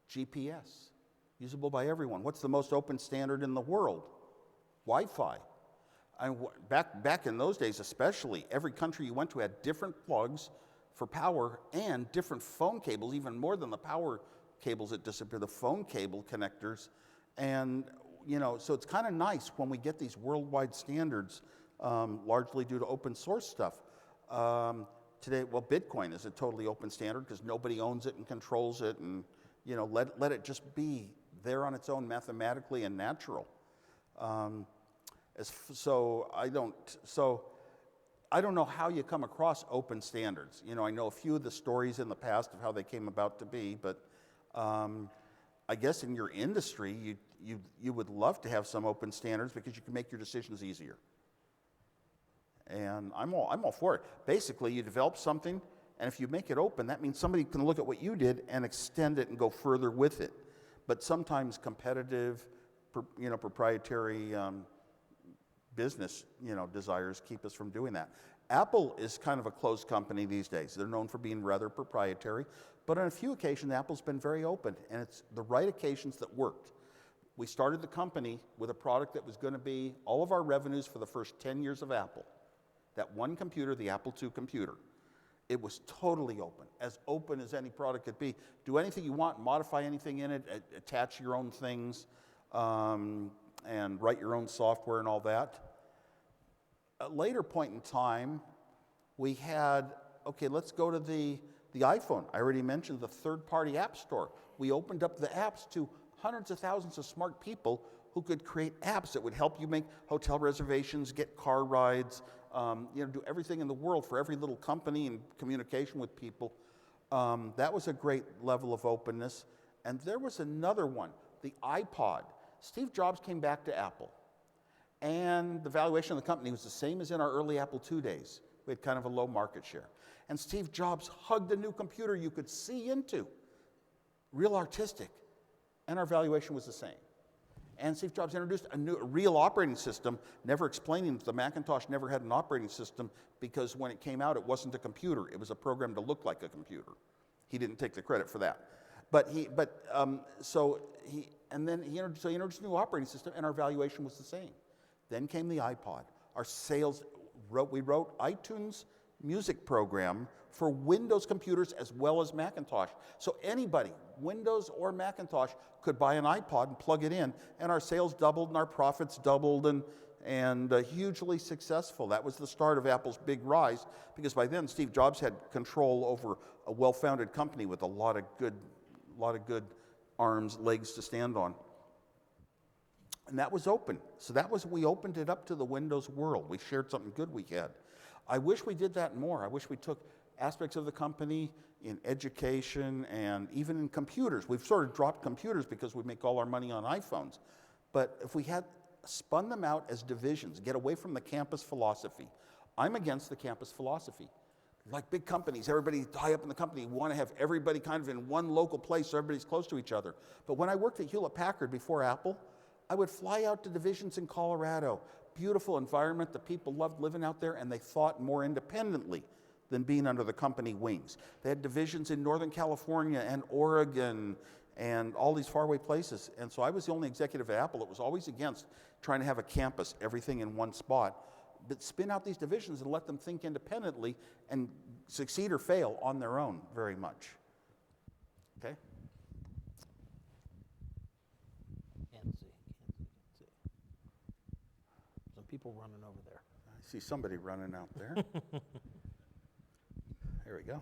GPS, usable by everyone. What's the most open standard in the world? Wi-Fi. Back in those days, especially, every country you went to had different plugs for power and different phone cables, even more than the power cables that disappear, the phone cable connectors, and so it's kind of nice when we get these worldwide standards, largely due to open source stuff. Today, Bitcoin is a totally open standard because nobody owns it and controls it, and let it just be there on its own mathematically and natural. So I don't know how you come across open standards. I know a few of the stories in the past of how they came about to be, but I guess in your industry, you would love to have some open standards because you can make your decisions easier. And I'm all for it. Basically, you develop something, and if you make it open, that means somebody can look at what you did and extend it and go further with it. But sometimes competitive, proprietary business, desires keep us from doing that. Apple is kind of a closed company these days. They're known for being rather proprietary, but on a few occasions, Apple's been very open, and it's the right occasions that worked. We started the company with a product that was going to be all of our revenues for the first 10 years of Apple. That one computer, the Apple II computer. It was totally open as any product could be. Do anything you want, modify anything in it, attach your own things, and write your own software and all that. At a later point in time, we had, let's go to the iPhone. I already mentioned the third-party app store. We opened up the apps to hundreds of thousands of smart people who could create apps that would help you make hotel reservations, get car rides, do everything in the world for every little company and communication with people. That was a great level of openness. And there was another one, the iPod. Steve Jobs came back to Apple, and the valuation of the company was the same as in our early Apple II days. We had kind of a low market share. And Steve Jobs hugged a new computer you could see into, real artistic, and our valuation was the same. And Steve Jobs introduced a real operating system, never explaining that the Macintosh never had an operating system because when it came out, it wasn't a computer. It was a program to look like a computer. He didn't take the credit for that. He introduced a new operating system, and our valuation was the same. Then came the iPod. Our sales, we wrote iTunes music program for Windows computers as well as Macintosh. So anybody, Windows or Macintosh, could buy an iPod and plug it in, and our sales doubled and our profits doubled, and hugely successful. That was the start of Apple's big rise, because by then Steve Jobs had control over a well-founded company with a lot of good legs to stand on. And that was open. So we opened it up to the Windows world. We shared something good we had. I wish we did that more. I wish we took aspects of the company in education and even in computers. We've sort of dropped computers because we make all our money on iPhones. But if we had spun them out as divisions, get away from the campus philosophy. I'm against the campus philosophy. Like big companies, everybody high up in the company want to have everybody kind of in one local place so everybody's close to each other. But when I worked at Hewlett-Packard before Apple, I would fly out to divisions in Colorado, beautiful environment. The people loved living out there, and they thought more independently than being under the company wings. They had divisions in Northern California and Oregon and all these faraway places. And so I was the only executive at Apple that was always against trying to have a campus, everything in one spot, but spin out these divisions and let them think independently and succeed or fail on their own very much. Okay? Can't see. Some people running over there. I see somebody running out there. There we go.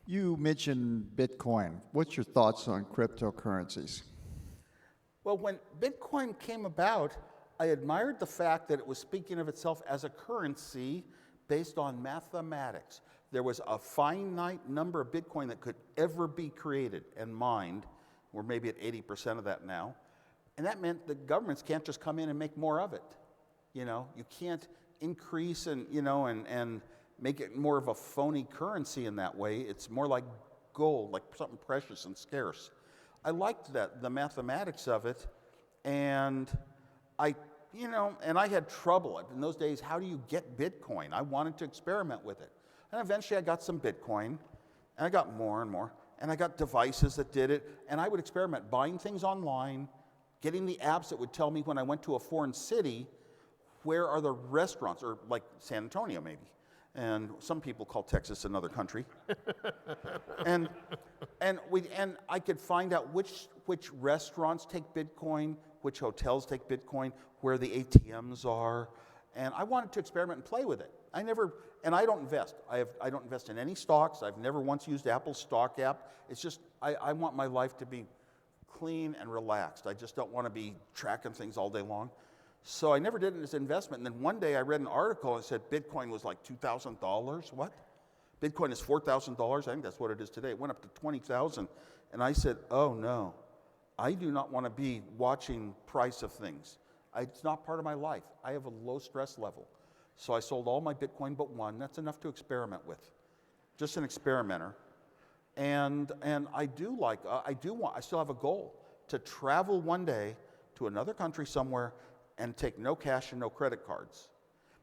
You mentioned Bitcoin. What's your thoughts on cryptocurrencies? Well, when Bitcoin came about, I admired the fact that it was speaking of itself as a currency based on mathematics. There was a finite number of Bitcoin that could ever be created and mined. We're maybe at 80% of that now. And that meant that governments can't just come in and make more of it. You know, you can't increase and make it more of a phony currency in that way. It's more like gold, like something precious and scarce. I liked that, the mathematics of it, and I had trouble. In those days, how do you get Bitcoin? I wanted to experiment with it. And eventually I got some Bitcoin, and I got more and more, and I got devices that did it, and I would experiment buying things online, getting the apps that would tell me when I went to a foreign city, where are the restaurants, or like San Antonio maybe. And some people call Texas another country. and I could find out which restaurants take Bitcoin, which hotels take Bitcoin, where the ATMs are, and I wanted to experiment and play with it. I don't invest. I don't invest in any stocks. I've never once used Apple's stock app. It's just I want my life to be clean and relaxed. I just don't want to be tracking things all day long. So I never did it as an investment. And then one day I read an article and it said Bitcoin was like $2,000. What? Bitcoin is $4,000. I think that's what it is today. It went up to $20,000. And I said, oh no, I do not want to be watching price of things. It's not part of my life. I have a low stress level. So I sold all my Bitcoin but one. That's enough to experiment with. Just an experimenter. And I still have a goal to travel one day to another country somewhere and take no cash and no credit cards.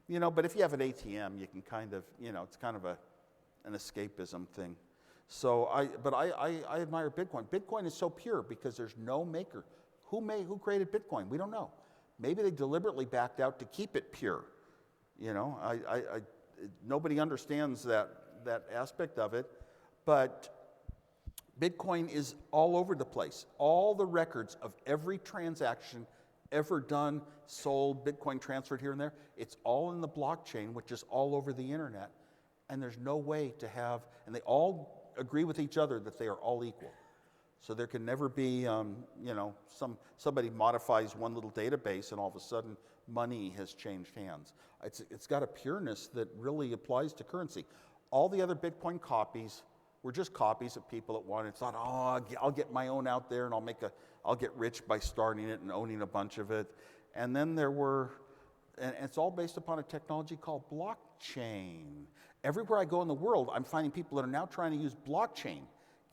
But if you have an ATM, you can kind of, it's kind of an escapism thing. So I admire Bitcoin. Bitcoin is so pure because there's no maker. Who created Bitcoin? We don't know. Maybe they deliberately backed out to keep it pure. Nobody understands that aspect of it, but Bitcoin is all over the place. All the records of every transaction ever done, sold, Bitcoin transferred here and there, it's all in the blockchain, which is all over the internet. And there's no way to have, and they all agree with each other that they are all equal. So there can never be, somebody modifies one little database and all of a sudden money has changed hands. It's got a pureness that really applies to currency. All the other Bitcoin copies were just copies of people that wanted, thought, I'll get my own out there and I'll get rich by starting it and owning a bunch of it. And then there were, and it's all based upon a technology called blockchain. Everywhere I go in the world, I'm finding people that are now trying to use blockchain,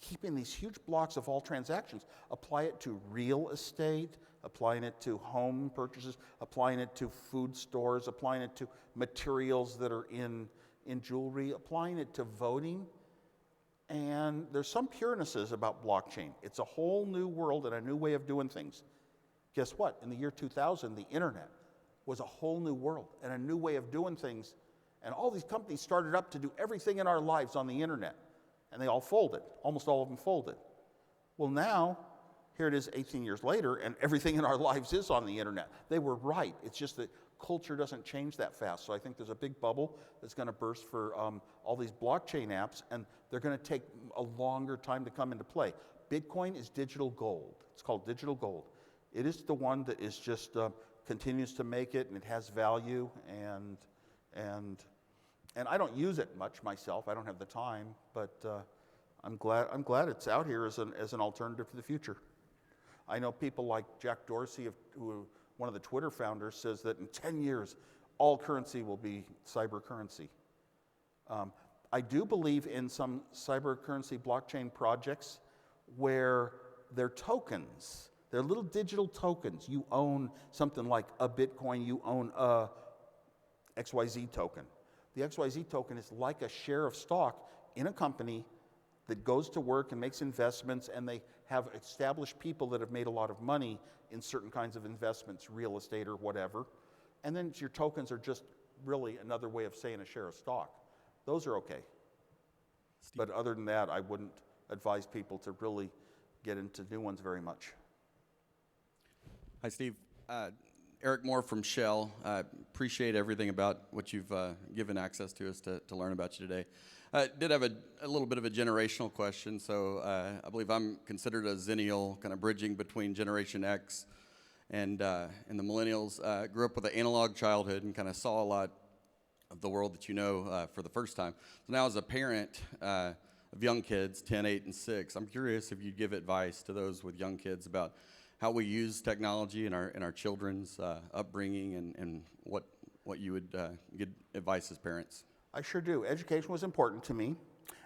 keeping these huge blocks of all transactions, apply it to real estate, applying it to home purchases, applying it to food stores, applying it to materials that are in jewelry, applying it to voting. And there's some purenesses about blockchain. It's a whole new world and a new way of doing things. Guess what? In the year 2000, the internet was a whole new world and a new way of doing things. And all these companies started up to do everything in our lives on the internet. And they all folded. Almost all of them folded. Well, now, here it is 18 years later, and everything in our lives is on the internet. They were right. It's just that culture doesn't change that fast. So I think there's a big bubble that's going to burst for all these blockchain apps, and they're going to take a longer time to come into play. Bitcoin is digital gold. It's called digital gold. It is the one that is just continues to make it, and it has value, and I don't use it much myself. I don't have the time, but I'm glad it's out here as an alternative to the future. I know people like Jack Dorsey, who one of the Twitter founders, says that in 10 years, all currency will be cyber currency. I do believe in some cyber currency blockchain projects where they're tokens. They're little digital tokens. You own something like a Bitcoin, you own a XYZ token. The XYZ token is like a share of stock in a company that goes to work and makes investments, and they have established people that have made a lot of money in certain kinds of investments, real estate or whatever. And then your tokens are just really another way of saying a share of stock. Those are okay. But other than that, I wouldn't advise people to really get into new ones very much. Hi, Steve. Eric Moore from Shell. Appreciate everything about what you've given access to us to learn about you today. I did have a little bit of a generational question. So I believe I'm considered a Zennial, kind of bridging between Generation X and the millennials. Grew up with an analog childhood and kind of saw a lot of the world that you know for the first time. So now as a parent of young kids, 10, 8, and 6, I'm curious if you'd give advice to those with young kids about how we use technology in our children's upbringing and what you would give advice as parents. I sure do. Education was important to me.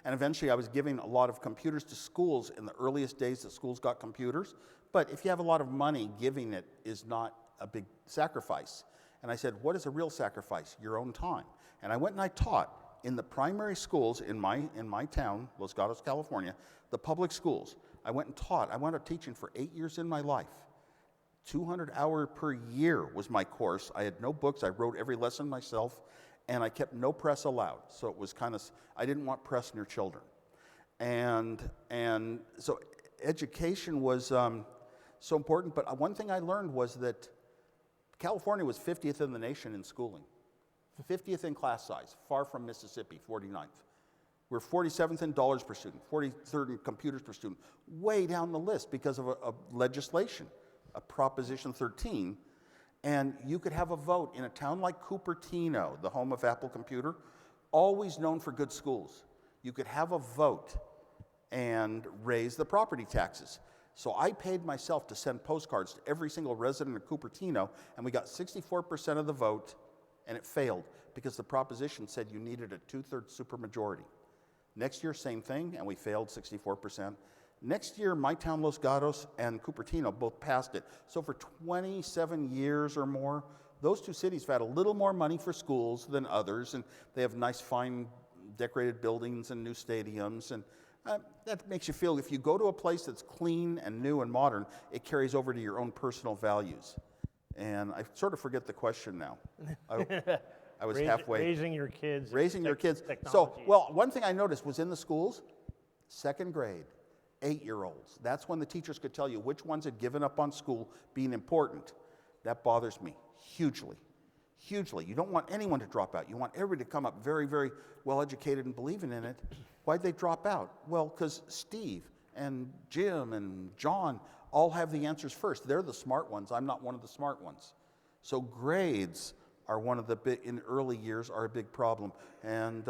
And eventually I was giving a lot of computers to schools in the earliest days that schools got computers. But if you have a lot of money, giving it is not a big sacrifice. And I said, what is a real sacrifice? Your own time. And I went and I taught in the primary schools in my town, Los Gatos, California, the public schools. I went and taught. I wound up teaching for 8 years in my life. 200 hours per year was my course. I had no books. I wrote every lesson myself. And I kept no press allowed. So it was kind of, I didn't want press near children. And so education was so important. But one thing I learned was that California was 50th in the nation in schooling. 50th in class size, far from Mississippi, 49th. We're 47th in dollars per student, 43rd in computers per student, way down the list because of a legislation, a Proposition 13. And you could have a vote in a town like Cupertino, the home of Apple Computer, always known for good schools. You could have a vote and raise the property taxes. So I paid myself to send postcards to every single resident of Cupertino, and we got 64% of the vote, and it failed because the proposition said you needed a 2/3 supermajority. Next year, same thing, and we failed 64%. Next year, my town, Los Gatos, and Cupertino both passed it. So for 27 years or more, those two cities have had a little more money for schools than others, and they have nice, fine, decorated buildings and new stadiums, and that makes you feel if you go to a place that's clean and new and modern, it carries over to your own personal values. And I sort of forget the question now. I was halfway. Raising your kids. Raising your kids. Technology. So, well, one thing I noticed was in the schools, 2nd grade, 8-year-olds. That's when the teachers could tell you which ones had given up on school being important. That bothers me hugely, hugely. You don't want anyone to drop out. You want everybody to come up very, very well educated and believing in it. Why'd they drop out? Well, because Steve and Jim and John all have the answers first. They're the smart ones. I'm not one of the smart ones. So grades are one of the big, in early years, are a big problem. And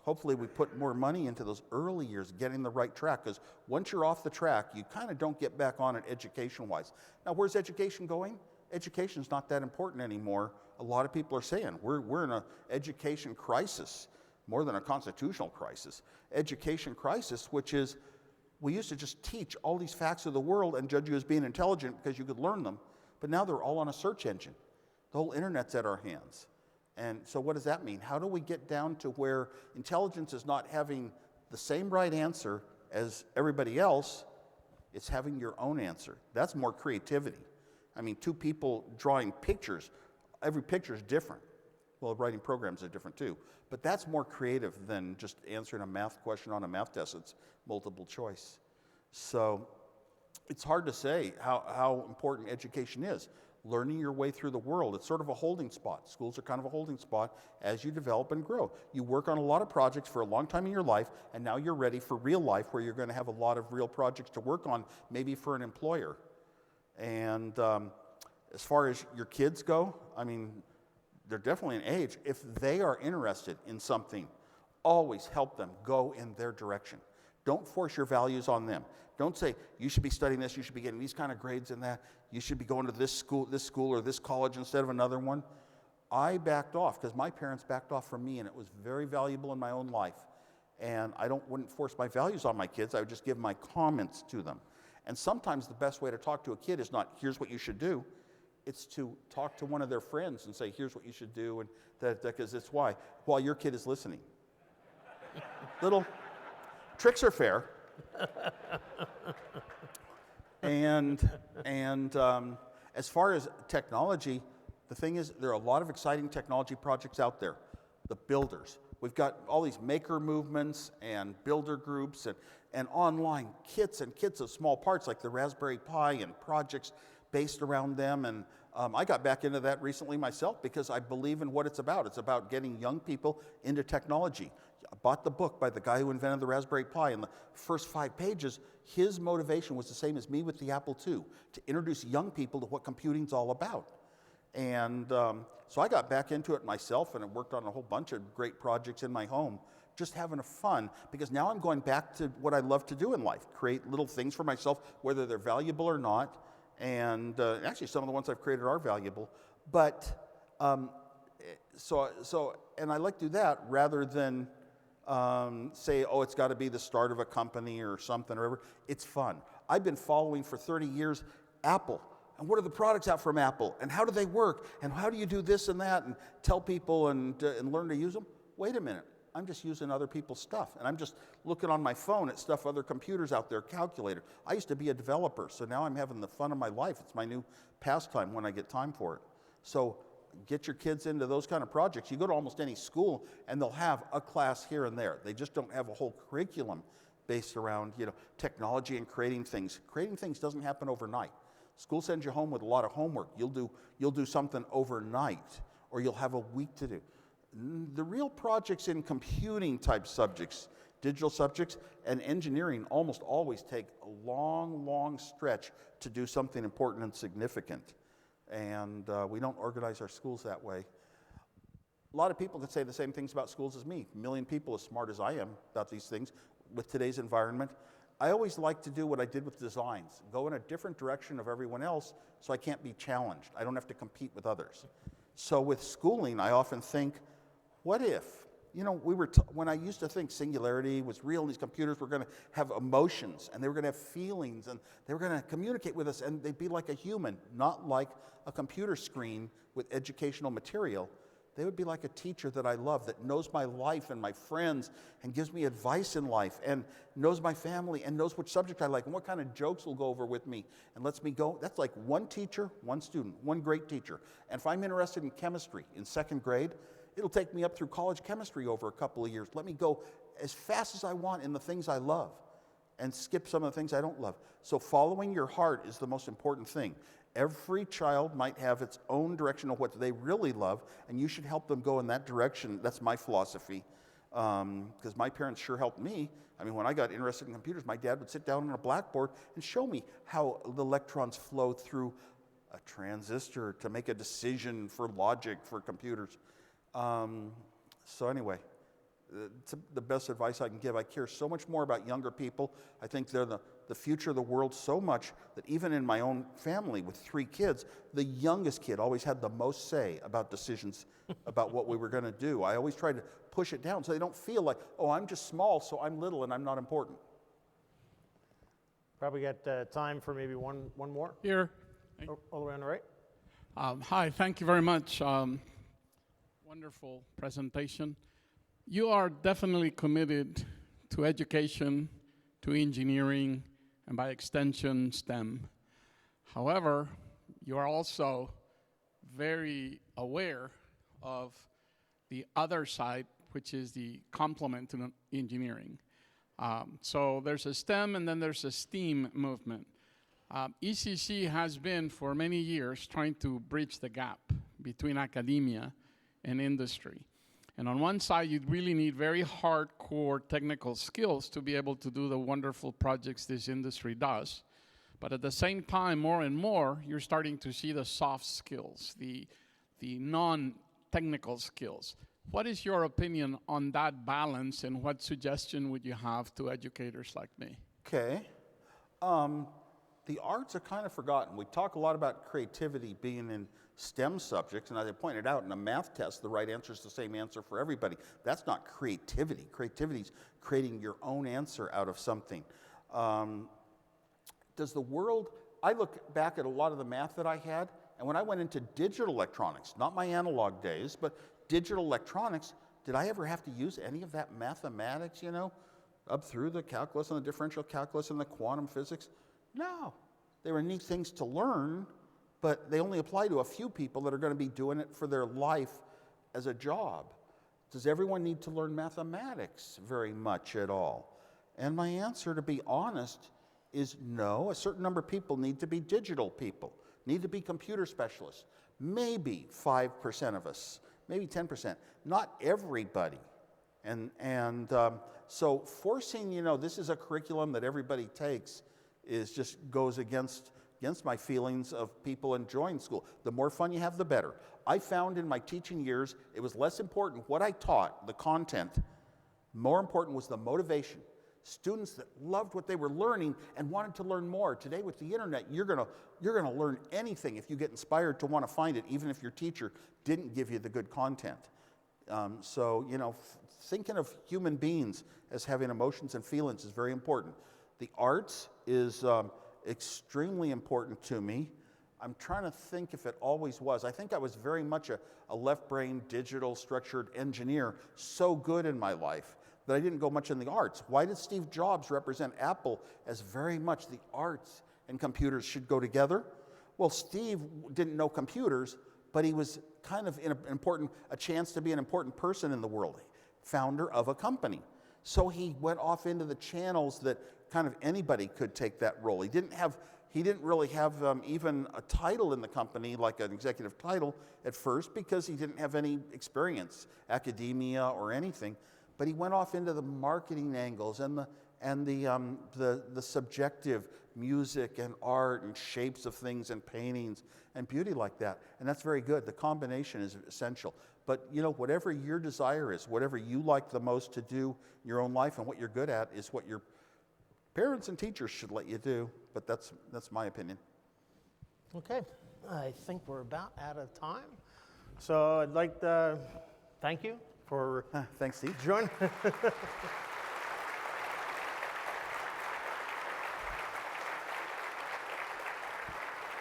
hopefully we put more money into those early years, getting the right track, because once you're off the track, you kind of don't get back on it education-wise. Now, where's education going? Education's not that important anymore. A lot of people are saying we're in an education crisis, more than a constitutional crisis. Education crisis, which is we used to just teach all these facts of the world and judge you as being intelligent because you could learn them, but now they're all on a search engine. The whole internet's at our hands. And so what does that mean? How do we get down to where intelligence is not having the same right answer as everybody else, it's having your own answer? That's more creativity. I mean, two people drawing pictures, every picture is different. Well, writing programs are different too. But that's more creative than just answering a math question on a math test. It's multiple choice. So it's hard to say how important education is. Learning your way through the world, it's sort of a holding spot. Schools are kind of a holding spot as you develop and grow. You work on a lot of projects for a long time in your life, and now you're ready for real life where you're going to have a lot of real projects to work on, maybe for an employer. And as far as your kids go, I mean, they're definitely an age. If they are interested in something, always help them go in their direction. Don't force your values on them. Don't say, you should be studying this, you should be getting these kind of grades in that, you should be going to this school or this college instead of another one. I backed off because my parents backed off from me, and it was very valuable in my own life. And I wouldn't force my values on my kids. I would just give my comments to them. And sometimes the best way to talk to a kid is not, here's what you should do. It's to talk to one of their friends and say, here's what you should do, and because it's why, while your kid is listening. Little tricks are fair. And as far as technology, the thing is, there are a lot of exciting technology projects out there. The builders. We've got all these maker movements and builder groups and online kits and kits of small parts like the Raspberry Pi and projects based around them. And I got back into that recently myself because I believe in what it's about. It's about getting young people into technology. I bought the book by the guy who invented the Raspberry Pi. In the first 5 pages, his motivation was the same as me with the Apple II, to introduce young people to what computing's all about. And so I got back into it myself, and I worked on a whole bunch of great projects in my home, just having fun, because now I'm going back to what I love to do in life, create little things for myself, whether they're valuable or not. And actually, some of the ones I've created are valuable. But and I like to do that rather than say, oh, it's got to be the start of a company or something or whatever. It's fun. I've been following for 30 years Apple. And what are the products out from Apple? And how do they work? And how do you do this and that? And tell people and learn to use them? Wait a minute. I'm just using other people's stuff. And I'm just looking on my phone at stuff other computers out there, calculator. I used to be a developer, so now I'm having the fun of my life. It's my new pastime when I get time for it. So get your kids into those kind of projects. You go to almost any school, and they'll have a class here and there. They just don't have a whole curriculum based around, technology and creating things. Creating things doesn't happen overnight. School sends you home with a lot of homework. You'll do something overnight, or you'll have a week to do. The real projects in computing type subjects, digital subjects, and engineering almost always take a long, long stretch to do something important and significant. And we don't organize our schools that way. A lot of people could say the same things about schools as me. A million people as smart as I am about these things with today's environment. I always like to do what I did with designs, go in a different direction of everyone else so I can't be challenged. I don't have to compete with others. So with schooling, I often think, what if? When I used to think singularity was real, and these computers were going to have emotions, and they were going to have feelings, and they were going to communicate with us, and they'd be like a human, not like a computer screen with educational material. They would be like a teacher that I love, that knows my life and my friends and gives me advice in life and knows my family and knows which subject I like and what kind of jokes will go over with me and lets me go. That's like one teacher, one student, one great teacher. And if I'm interested in chemistry in 2nd grade, it'll take me up through college chemistry over a couple of years. Let me go as fast as I want in the things I love and skip some of the things I don't love. So following your heart is the most important thing. Every child might have its own direction of what they really love, and you should help them go in that direction. That's my philosophy, because my parents sure helped me. I mean, when I got interested in computers, my dad would sit down on a blackboard and show me how the electrons flow through a transistor to make a decision for logic for computers. So anyway, it's the best advice I can give. I care so much more about younger people. I think they're the future of the world so much that even in my own family with 3 kids, the youngest kid always had the most say about decisions about what we were going to do. I always tried to push it down so they don't feel like, oh, I'm just small, so I'm little and I'm not important. Probably got time for maybe one more. Here. All the way on the right. Hi, thank you very much. Wonderful presentation. You are definitely committed to education, to engineering, and by extension, STEM. However, you are also very aware of the other side, which is the complement to engineering. So there's a STEM and then there's a STEAM movement. ECC has been for many years trying to bridge the gap between academia and industry. And on one side, you'd really need very hardcore technical skills to be able to do the wonderful projects this industry does. But at the same time, more and more, you're starting to see the soft skills, the non-technical skills. What is your opinion on that balance, and what suggestion would you have to educators like me? Okay. The arts are kind of forgotten. We talk a lot about creativity being in STEM subjects, and as I pointed out, in a math test, the right answer is the same answer for everybody. That's not creativity. Creativity is creating your own answer out of something. I look back at a lot of the math that I had, And when I went into digital electronics, not my analog days, but digital electronics, did I ever have to use any of that mathematics, you know, up through the calculus and the differential calculus and the quantum physics? No. They were neat things to learn, but they only apply to a few people that are going to be doing it for their life as a job. Does everyone need to learn mathematics very much at all? And my answer, to be honest, is no. A certain number of people need to be digital people, need to be computer specialists. Maybe 5% of us, maybe 10%. Not everybody. And so forcing, you know, this is a curriculum that everybody takes just goes against my feelings of people enjoying school. The more fun you have, the better. I found in my teaching years, it was less important what I taught, the content. More important was the motivation. Students that loved what they were learning and wanted to learn more. Today with the internet, you're gonna learn anything if you get inspired to want to find it, even if your teacher didn't give you the good content. So, you know, thinking of human beings as having emotions and feelings is very important. The arts is extremely important to me. I'm trying to think if it always was. I think I was very much a left-brain, digital, structured engineer, so good in my life that I didn't go much in the arts. Why did Steve Jobs represent Apple as very much the arts and computers should go together? Well, Steve didn't know computers, but he was kind of a chance to be an important person in the world, founder of a company. So he went off into the channels that kind of anybody could take that role. He didn't really have even a title in the company, like an executive title at first, because he didn't have any experience, academia or anything. But he went off into the marketing angles and the subjective music and art and shapes of things and paintings and beauty like that. And that's very good. The combination is essential. But you know, whatever your desire is, whatever you like the most to do in your own life and what you're good at is what your parents and teachers should let you do. But that's my opinion. Okay, I think we're about out of time. So I'd like to thank you for Thanks, Steve. joining.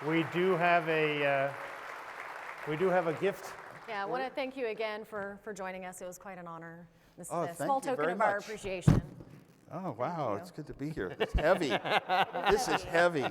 We do have a gift. Yeah, I want to thank you again for joining us. It was quite an honor. This is Oh, a thank small you token very of our much. appreciation. Oh, wow, you. it's good to be here. It's heavy. This is heavy.